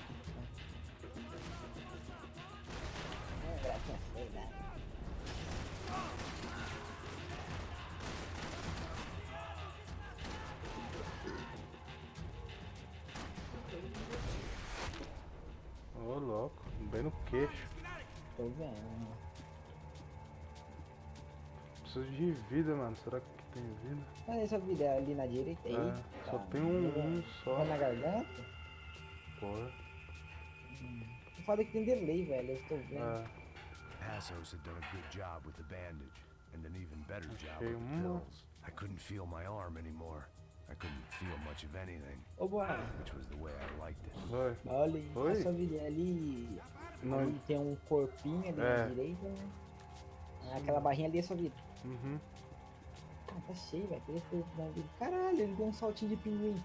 Não é graça, é verdade. Ô, louco, bem no queixo. Tô vendo. Preciso de vida, mano. Será que tem vida? Olha essa vida ali na direita aí. É, só tem um só. Vai na garganta? Porra. Eu falei que tem delay, velho. Eu estou vendo. É. Passos had done a good job with the bandage, and an even better job Achei with the pills. I couldn't feel my arm anymore. I couldn't feel much of anything, Ô, Boa. which was the way I liked it. Vai. Olha, Oi? a sua vida ali. Não. Ali tem um corpinho ali É. na direita, né? Aquela barrinha ali é sua vida. Uhum. Ah, tá cheio, velho. Três coisas na vida. Caralho, ele deu um saltinho de pinguim.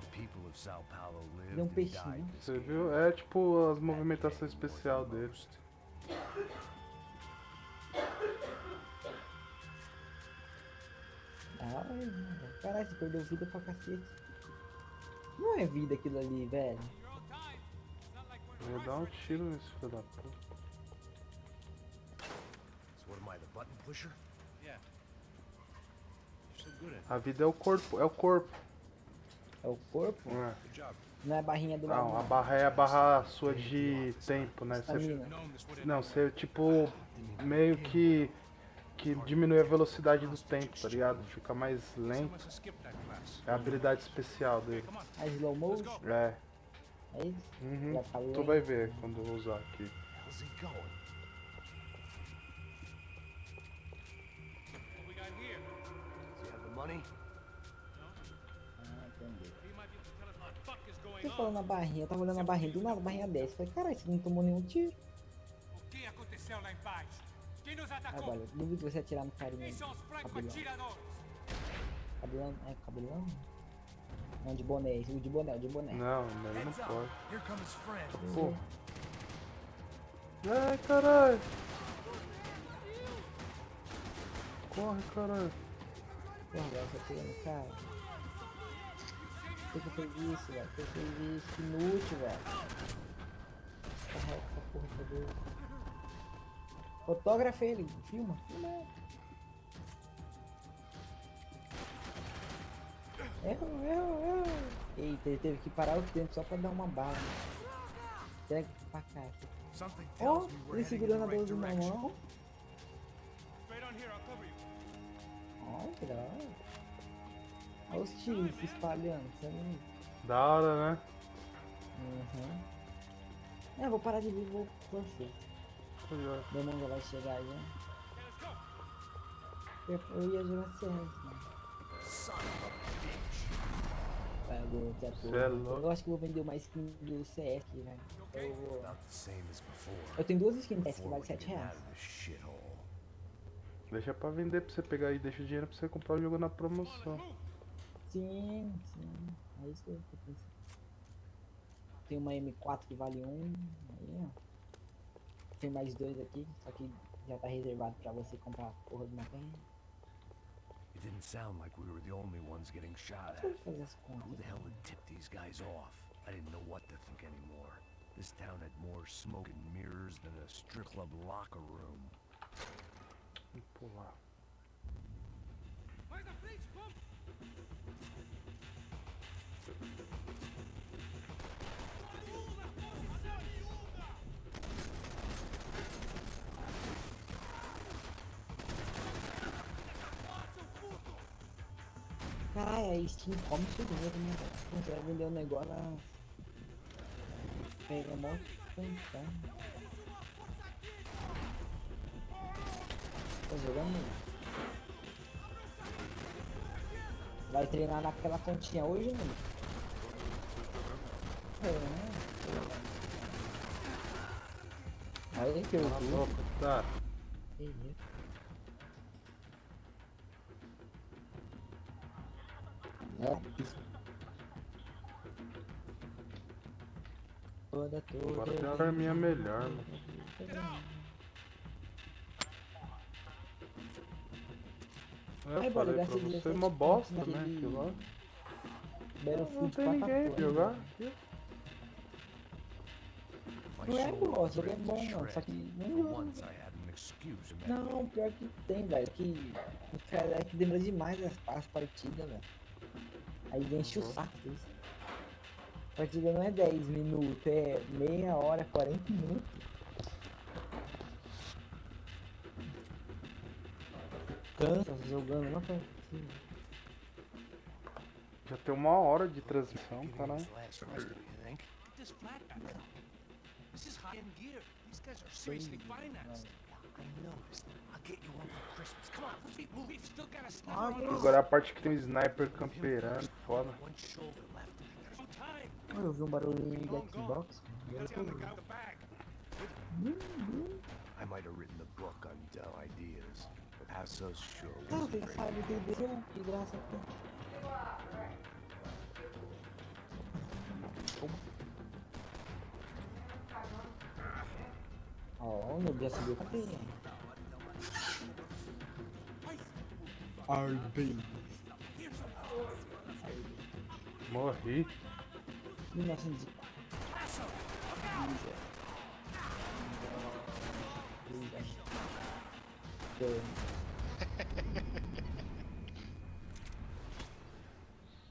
The people of Sao Paulo lived Deu um and peixinho. died this Você game. viu? É tipo as movimentações especiais dele. Ah, caralho, você perdeu vida pra cacete. Não é vida aquilo ali, velho. Eu vou dar um tiro nesse filho da puta. So what am I, the button pusher? Yeah. You're so good at it. A vida é o corpo, é o corpo. É o corpo? É. Good job. Não é a barrinha do lado. Não, a barra é a barra sua de tempo, né? Estamina. Não, você tipo meio que diminui a velocidade do tempo, tá ligado? Fica mais lento. É a habilidade especial dele. A slow motion? É. É isso? Uhum. Vai ficar Tu lento. vai ver quando eu usar aqui. How's he going? What we got here? Does he have the money? Ah, entendi. He might be able to tell us what the fuck is going Você on. falando na barrinha, eu tava olhando a barrinha, do nada a barrinha desce. Falei, caralho, você não tomou nenhum tiro. O que aconteceu lá embaixo? Quem nos atacou? Agora, duvido você atirar no carinha. Quem são os Cabelão. franco-atiradores? Cabelão? É, cabelão? Não, de boné, o de boné, o de boné. Não, ele não pode. Here come his friend. Pô. Ai, caralho. Corre, caralho. Porra, velho, você pegando no cara. Por que fez isso, velho? Por que fez isso? Que inútil, velho. Porra, essa porra tá doida. Fotógrafa ele, filma, filma ele. Errou. Eita, ele teve que parar o tempo só pra dar uma bala. Pega pra cá. Something Ó, tells me we're ele heading segurando in a the right 12 na direction. mão. Straight on here, I'll cover you. Ó, que da hora. Olha os tiros se espalhando, sabe? Da hora, né? Uhum. É, vou parar de vir e vou pra você. Meu irmão já vai chegar já. Eu ia jogar CS, mano. Cê é louco. Eu acho que eu vou vender uma skin do CS, velho. Eu vou... About the same as before. Eu tenho duas skins dessa que Before vale we get R$7. out of this shithole. Deixa pra vender pra você pegar aí, deixa o dinheiro pra você comprar o jogo na promoção. Sim. É isso que eu tô pensando. Tem uma M4 que vale 1. Aí, ó. Tem mais 2 aqui, só que já tá reservado pra você comprar a porra de uma perna. It didn't sound like we were the only ones getting shot Deixa eu at. fazer as Who contas. the hell had tipped these guys off? I didn't know what to think anymore. This town had more smoke and mirrors than a strip club locker room. Vou pular. Where's the police? Come! Caralho, a Steam come seu dinheiro, né, velho? Você vai vender um negócio lá. Pega mó tantão. Tá jogando? Vai treinar naquela continha hoje, mano? Aí que eu Cala a vi. boca, tá? Que isso? É, isso. Toda. Agora tem uma arminha melhor, mano. Eu Aí, falei bora, pra gasta você, 17 uma bosta, pontos né? naquele Aquilo lá. Battlefield Não tem ninguém pra jogar. My Não é shoulder bosta, was é bom ripped to não, só shreds. que For não once, I had an excuse in that. Não, pior que tem, velho, que o cara é que demora demais as partidas, velho. Aí enche o saco isso. A partida não é 10 minutos, é meia hora, 40 minutos. Cansa jogando uma partida. Já tem 1 hora de transmissão, caralho. This last rest, you think? This flatback. This is high-end gear. These guys are seriously financed. I noticed. I'll get you one for Christmas. Come on, let's get moving. We've still got a sniper on us. Agora a parte que tem um sniper camperando, foda. One shoulder left. There's no time. Ah, eu vi um barulhinho de Xbox. We gotta tell the guy with the bag. I might have written the book on dumb ideas, but how so sure Ah, was você great. sabe que desceu, que graça tem. Ó, meu Deus, subiu a cadeia. Morri. 1904.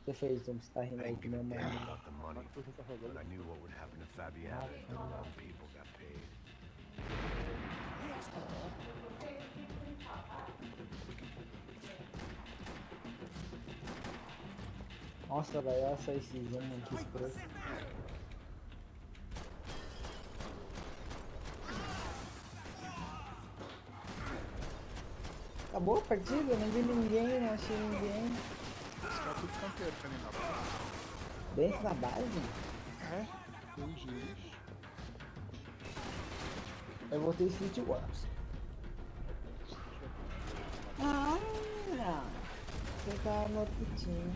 Você fez um está rindo aí Thank com you meu mano. about the money, but I knew what would happen to Fabiana if the wrong people got paid. Nossa, velho, olha só esse zoom aqui escroto. Acabou a partida? Não vi ninguém, não achei ninguém. Os caras tudo campeiro ali na base. Dentro da base? É, tem giros. Eu voltei Street Wars. Ah, você tá no outro time.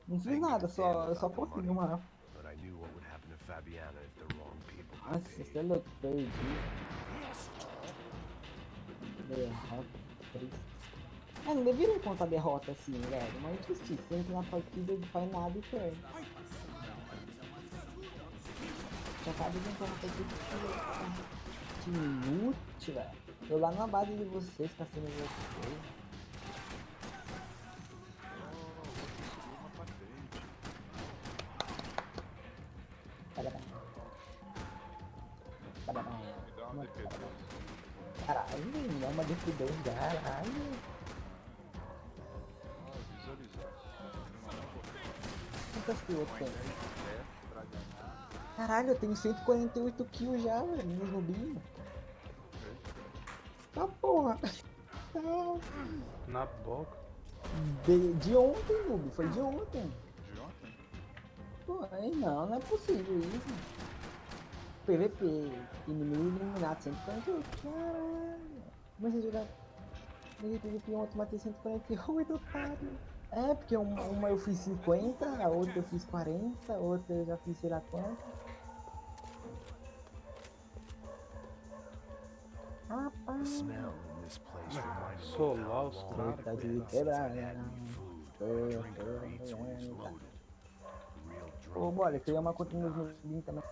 Não fiz nada, eu só corri no mapa. But I knew what would happen to Fabiana if the wrong people got Nossa, paid. você é louco, perdi. Derrota, triste. Não deveria contar derrota assim, velho. Mas injustiça, você entra na partida, não faz nada e perde. Já acaba de entrar na partida que inútil, velho. Eu lá na base de vocês, caçando vocês. Me dá uma DP2. Caralho, é uma DP2, caralho. Visualizar. Quantas kills eu tenho? Caralho, eu tenho 148 kills já, velho, nos nubinhos. Tá porra. Na boca. De ontem, noob, foi de ontem. De ontem? Pô, aí não é possível isso. PVP, inimigo eliminado 148. Caralho. Comecei a jogar. Joguei PVP ontem, matei 148, otário. É, porque uma eu fiz 50, a outra eu fiz 40, a outra eu já fiz sei lá quanto. The smell in this place reminded me Solar of how os long caras. it Tá had de been since quebrar, I'd had né? any food, drink, or eats when he was loaded. Real Ô, drunk bora, eats criar when uma he's conta nos not. nubinhos também.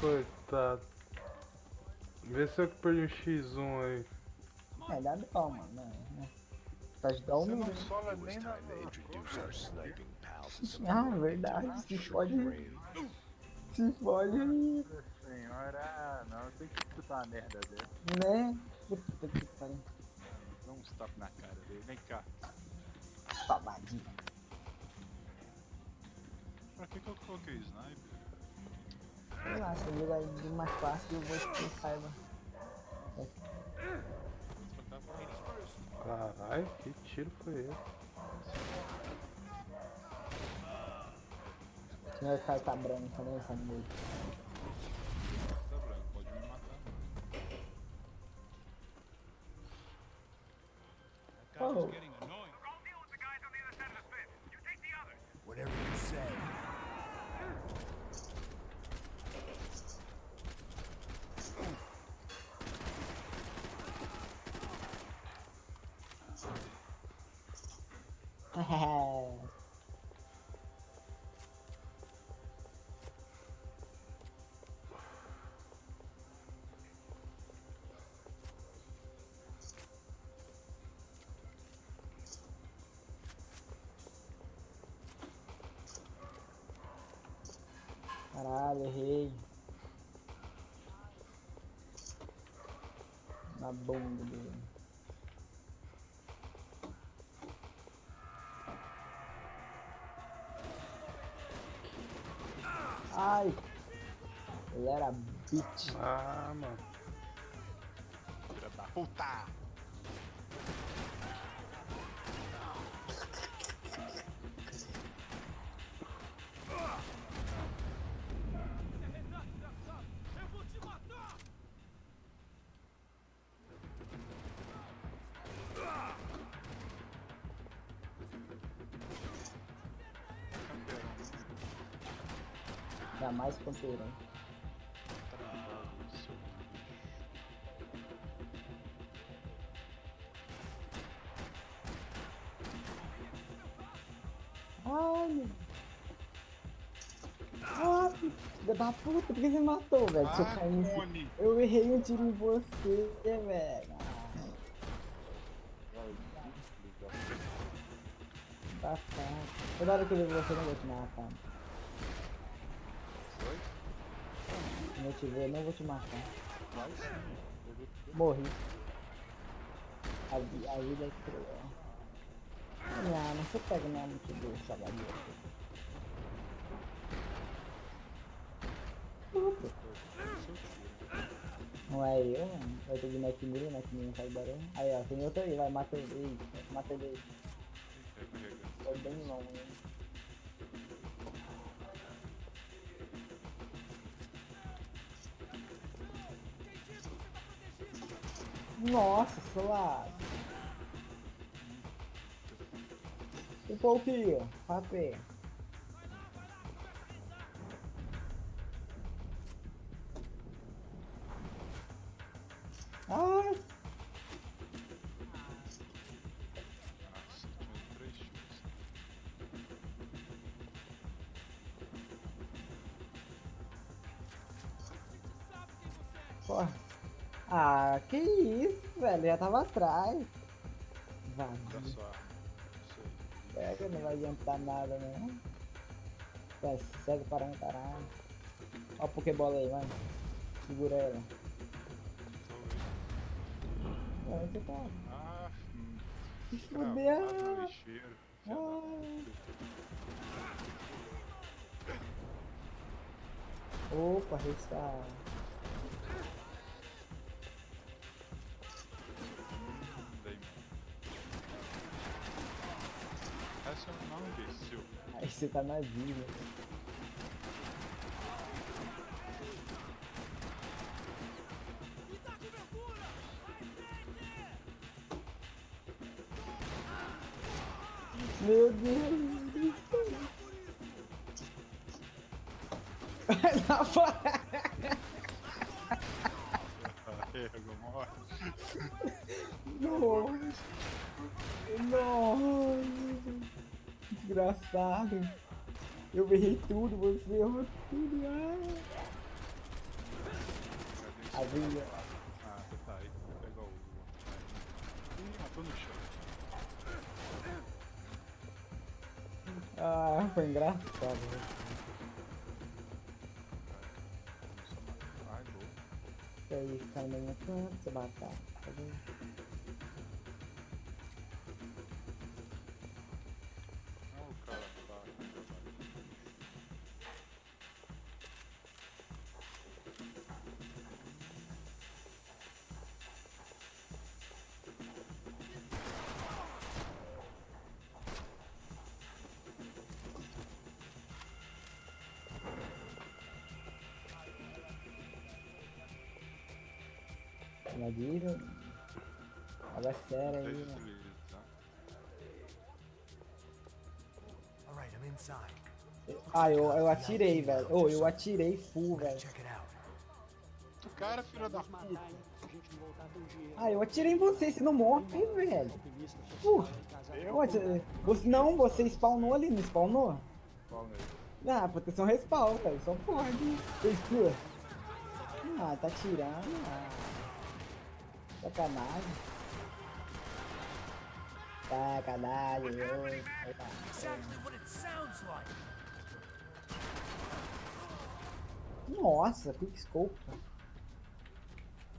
Coitado. Vê se eu que perdi um X1 aí. É, dá dó, mano. Né? Pra ajudar o Você não número. sola It was nem na... time to introduce our sniping pal to some Ah, more verdade, intimate se short pode. range. Se pode, Nossa senhora, não, tem que escutar uma merda dessa. né? Puta que pariu. Dá um tapa na cara dele, vem cá. Babadinho. Pra que eu coloquei sniper? Sei lá, se eu jogar de mais fácil, eu vou que você saiba. Caralho, que tiro foi esse? Senhor carta branca, né? Essa noite. Tá branco, pode me matar. Oh. Getting annoying. Whatever you say. Caralho, errei. Na bunda dele. Ai! Ele era bitch. Ah, mano. Filha da puta! Jamais campeão. mano. Ah, filho da puta, por que você me matou, velho? Se eu cair nisso. Eu errei um tiro em você, velho. Tá fácil. Toda hora que eu vejo você, eu não vou te matar. Quando eu te ver, eu não vou te matar. Morri. A vida é cruel. Não, não você pega minha multidão, salgadinho. Não é eu, mano. Eu tô de Mac Miller não faz barulho. Aí, ó, tem outro aí, vai, mata ele. Mata ele aí. Tô bem longe, hein. Nossa, suave. Um pouquinho, papel. Ai. Porra. Ah, que isso, velho? Já tava atrás. Vazio. Pega, não vai adiantar nada, não. Vai, segue para um caralho. Ó a Pokébola aí, mano. Segura ela. Onde você tá? Se fudeu. Opa, restart. Essa não, imbecil. Aí você tá na vida. Meu Deus. Na fora. Nossa. Nossa. Desgraçado. Eu errei tudo, você errou tudo. A vida. Ah, tá aí. Pega o. Ih, matou no chão. Ah, foi engraçado. Ai, boa. E aí, ficar no mesmo canto, você batata. Tá vendo? O cara tá. Imagina. Fala sério aí, mano. Ah, eu atirei, velho. Oh, eu atirei full, velho. O cara, filho da puta. Ah, eu atirei em você, você não morre, velho. Você, não, você spawnou ali, não spawnou? Ah, proteção respawn, velho, só pode. Ah, tá tirando. Ah. Sacanagem. Sacanagem. Nossa, quickscope.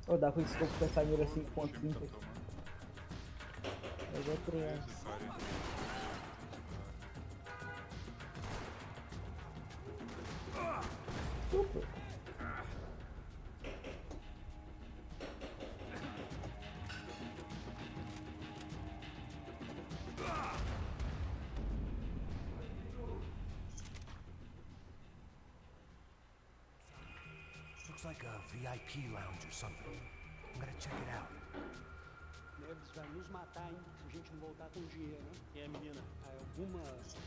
Vou dar quickscope com essa mira 5.5. Eu vou criar. Super. Looks like a VIP lounge or something. I'm gonna check it out. Eles vão nos matar, hein, se a gente não voltar com dinheiro, né? E a menina, alguma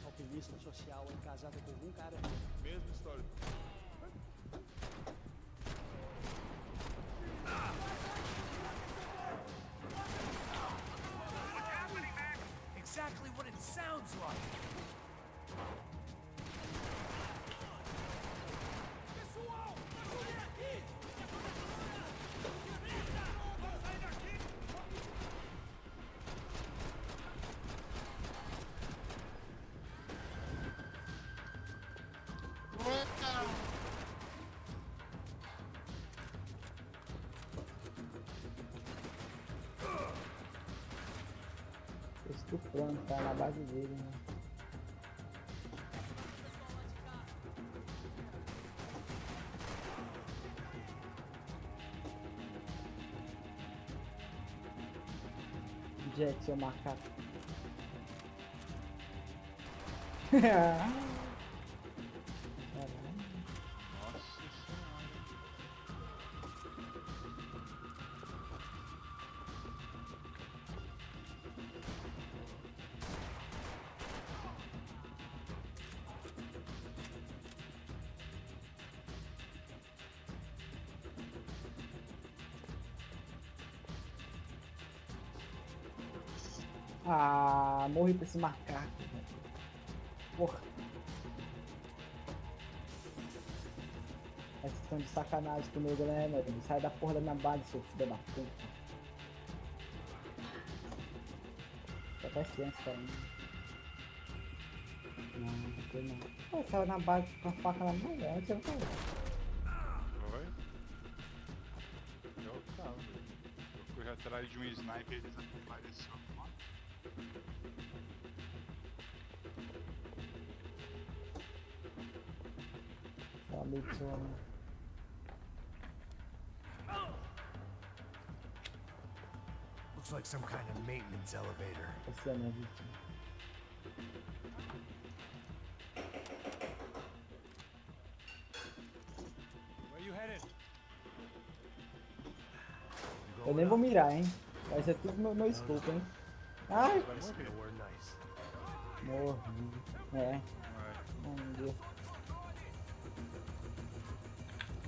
alpinista social aí casada com algum cara? Mesma história. Exactly what it sounds like. Tô estuprando, tá na base dele, né? Jack, seu macaco. Caramba. Nossa senhora. Ah, morri pra esse macaco. Porra. Vocês estão de sacanagem comigo, né, meu? Sai da porra da minha base, seu filho da puta. Tô até ciência pra mim. Não foi não. Pô, saiu na base com a faca na mão, velho. Onde você vai? Oi? Eu tava. Eu corri atrás de um sniper e ele desapareceu. Tá meio que sono. Looks like some kind of maintenance elevator. Essa é a minha vítima. Where you headed? Eu nem vou mirar, hein? Vai ser tudo meu scope, hein? Ai! Morri. É. Não deu.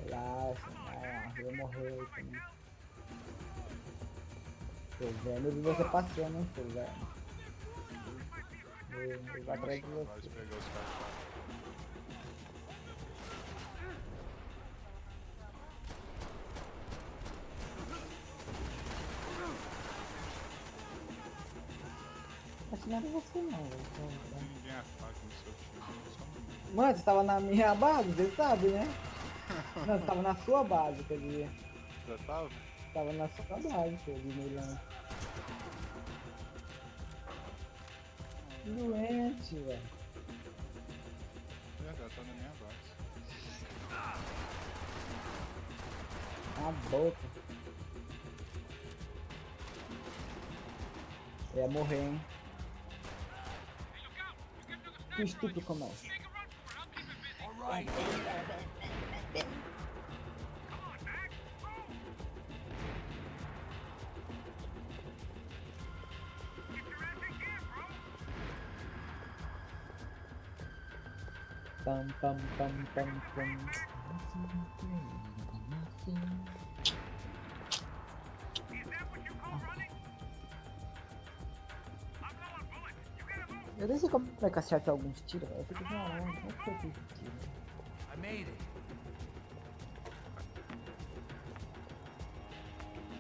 Relaxa, vai, eu vou morrer aí também. Seu velho, eu vi você passando, hein, seu velho. Eu vou atrás de você. Acho que não era você não, velho. Ninguém ataca no seu time. Mano, você tava na minha base, você sabe, né? Não, você tava na sua base, quer dizer. Já tava? Tava na sua base, seu vermelhão. Doente, velho. Verdade, tá na minha base. Na boca. Eu ia morrer, hein? Que estupro começa. Pam pam pam pam pam. Eu nem sei como é que acerta alguns tiros, velho. Eu fico caralho, como é que eu fiz esse tiro? I made it.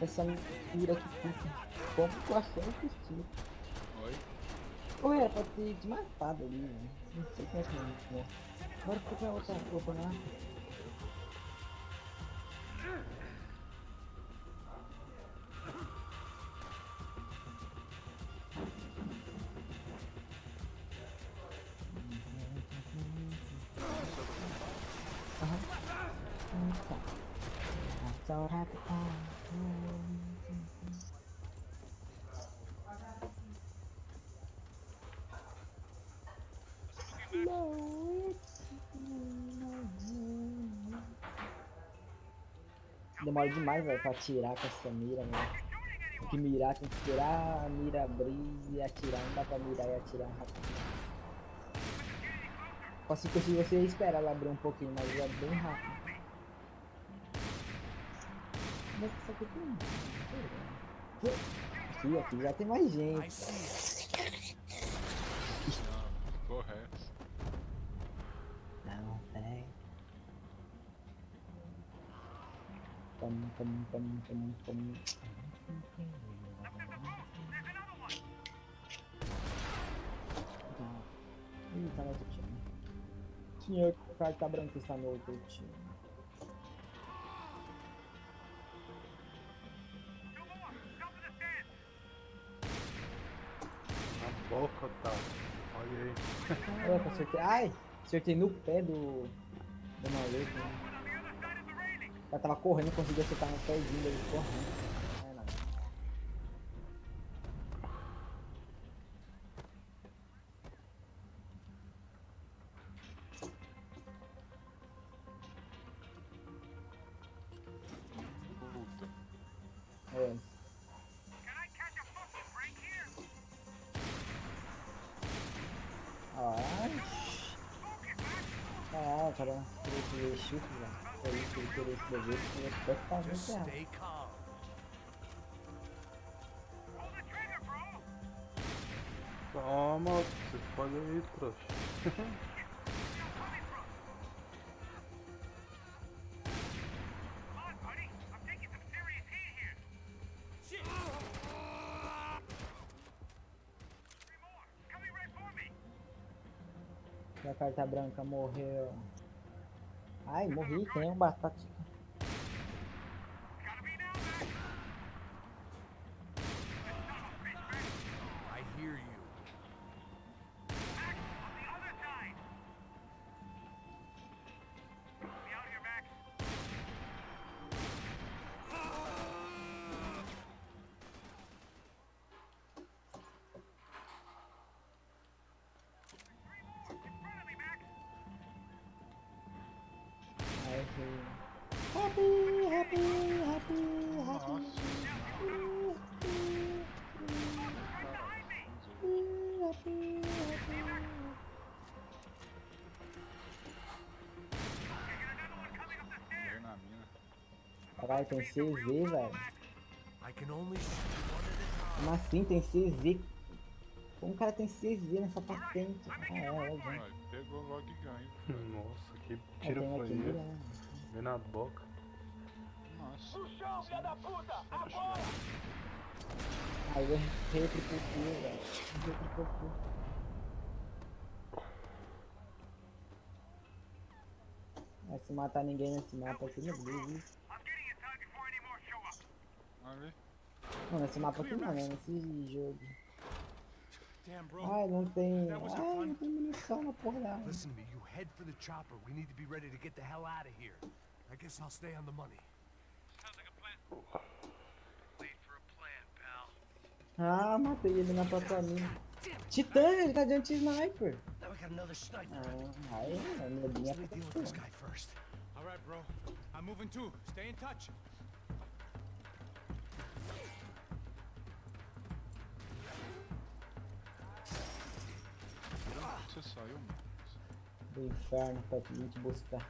Essa mira aqui fica. Como que eu achei esse tiro? Oi? Pô, era pra ter te matado ali, velho. Não sei como é que é. Agora ficou com a outra roupa lá. So happy. Demora demais, velho, pra atirar com essa mira, velho. Tem que mirar, tem que esperar a mira abrir e atirar. Não dá pra mirar e atirar rápido. Assim que se você espera ela abrir um pouquinho, mas é bem rápido. Como é que isso aqui tem? Aqui já tem mais gente. Correto. É. Pum, pum, pum, pum, pum. Tá. Ih, tá no outro time. Tinha carta branca está no outro time. Na boca, tá. Olha aí. Olha que acertei. Ai! Acertei no pé do maluco. Né? O cara tava correndo, consegui acertar no pezinho dele correndo. É, não. Puta. É. Ah, cara, queria esse chifre, velho. Foi isso que ele queria escrever, porque ele é totalmente errado. Toma, você pode aí, trouxa. A carta branca morreu. Ai, morri, tem um batata. I hear you. Caralho, tem CZ, velho. I can only shoot Como assim tem CZ? Como o cara tem CZ nessa patente? Ah, é, óbvio. Vai, pegou logo e ganha. Nossa, que tiro tem foi aqui, esse? né? Bem na boca. Nossa. No chão, filha da puta! Agora! Aí eu errei triplo kill, velho. Errei triplo kill. Mas se matar ninguém nesse mapa aqui, meu Deus. Ali. Não, nesse mapa aqui não, né? Nesse jogo. Ai, não tem. Ai, não tem munição na porra da arma. Listen to me, you head for the chopper. We need to be ready to get the hell out of here. I guess I'll stay on the money. Sounds like a plan. Wait for a plan, pal. Ah, matei ele na própria mina. Titã, ele tá de anti-sniper. Now we got another sniper. Ah, aí, a medinha Let me deal with this guy first. All right, bro. I'm moving too. Stay in touch. Você saiu, mano. Do inferno pra vir te buscar.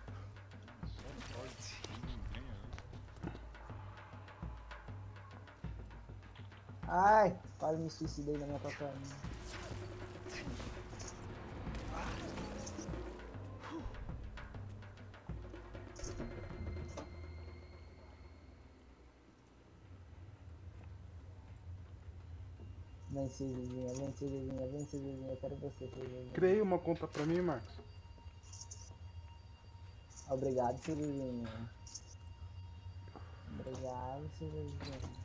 Só pode. Ninguém ali. Ai, quase me suicidei na minha própria mina. Vem, Cezinha, vem, Cezinha, vem, Cezinha, eu quero você, Cezinha. Criei uma conta pra mim, Marcos. Obrigado, Cezinha. Obrigado, Cezinha.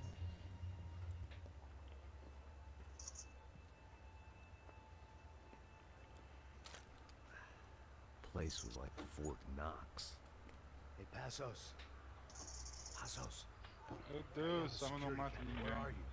Place was like Fort Knox. Hey, Passos. Passos. Meu Deus, essa arma não mata ninguém. Where are you?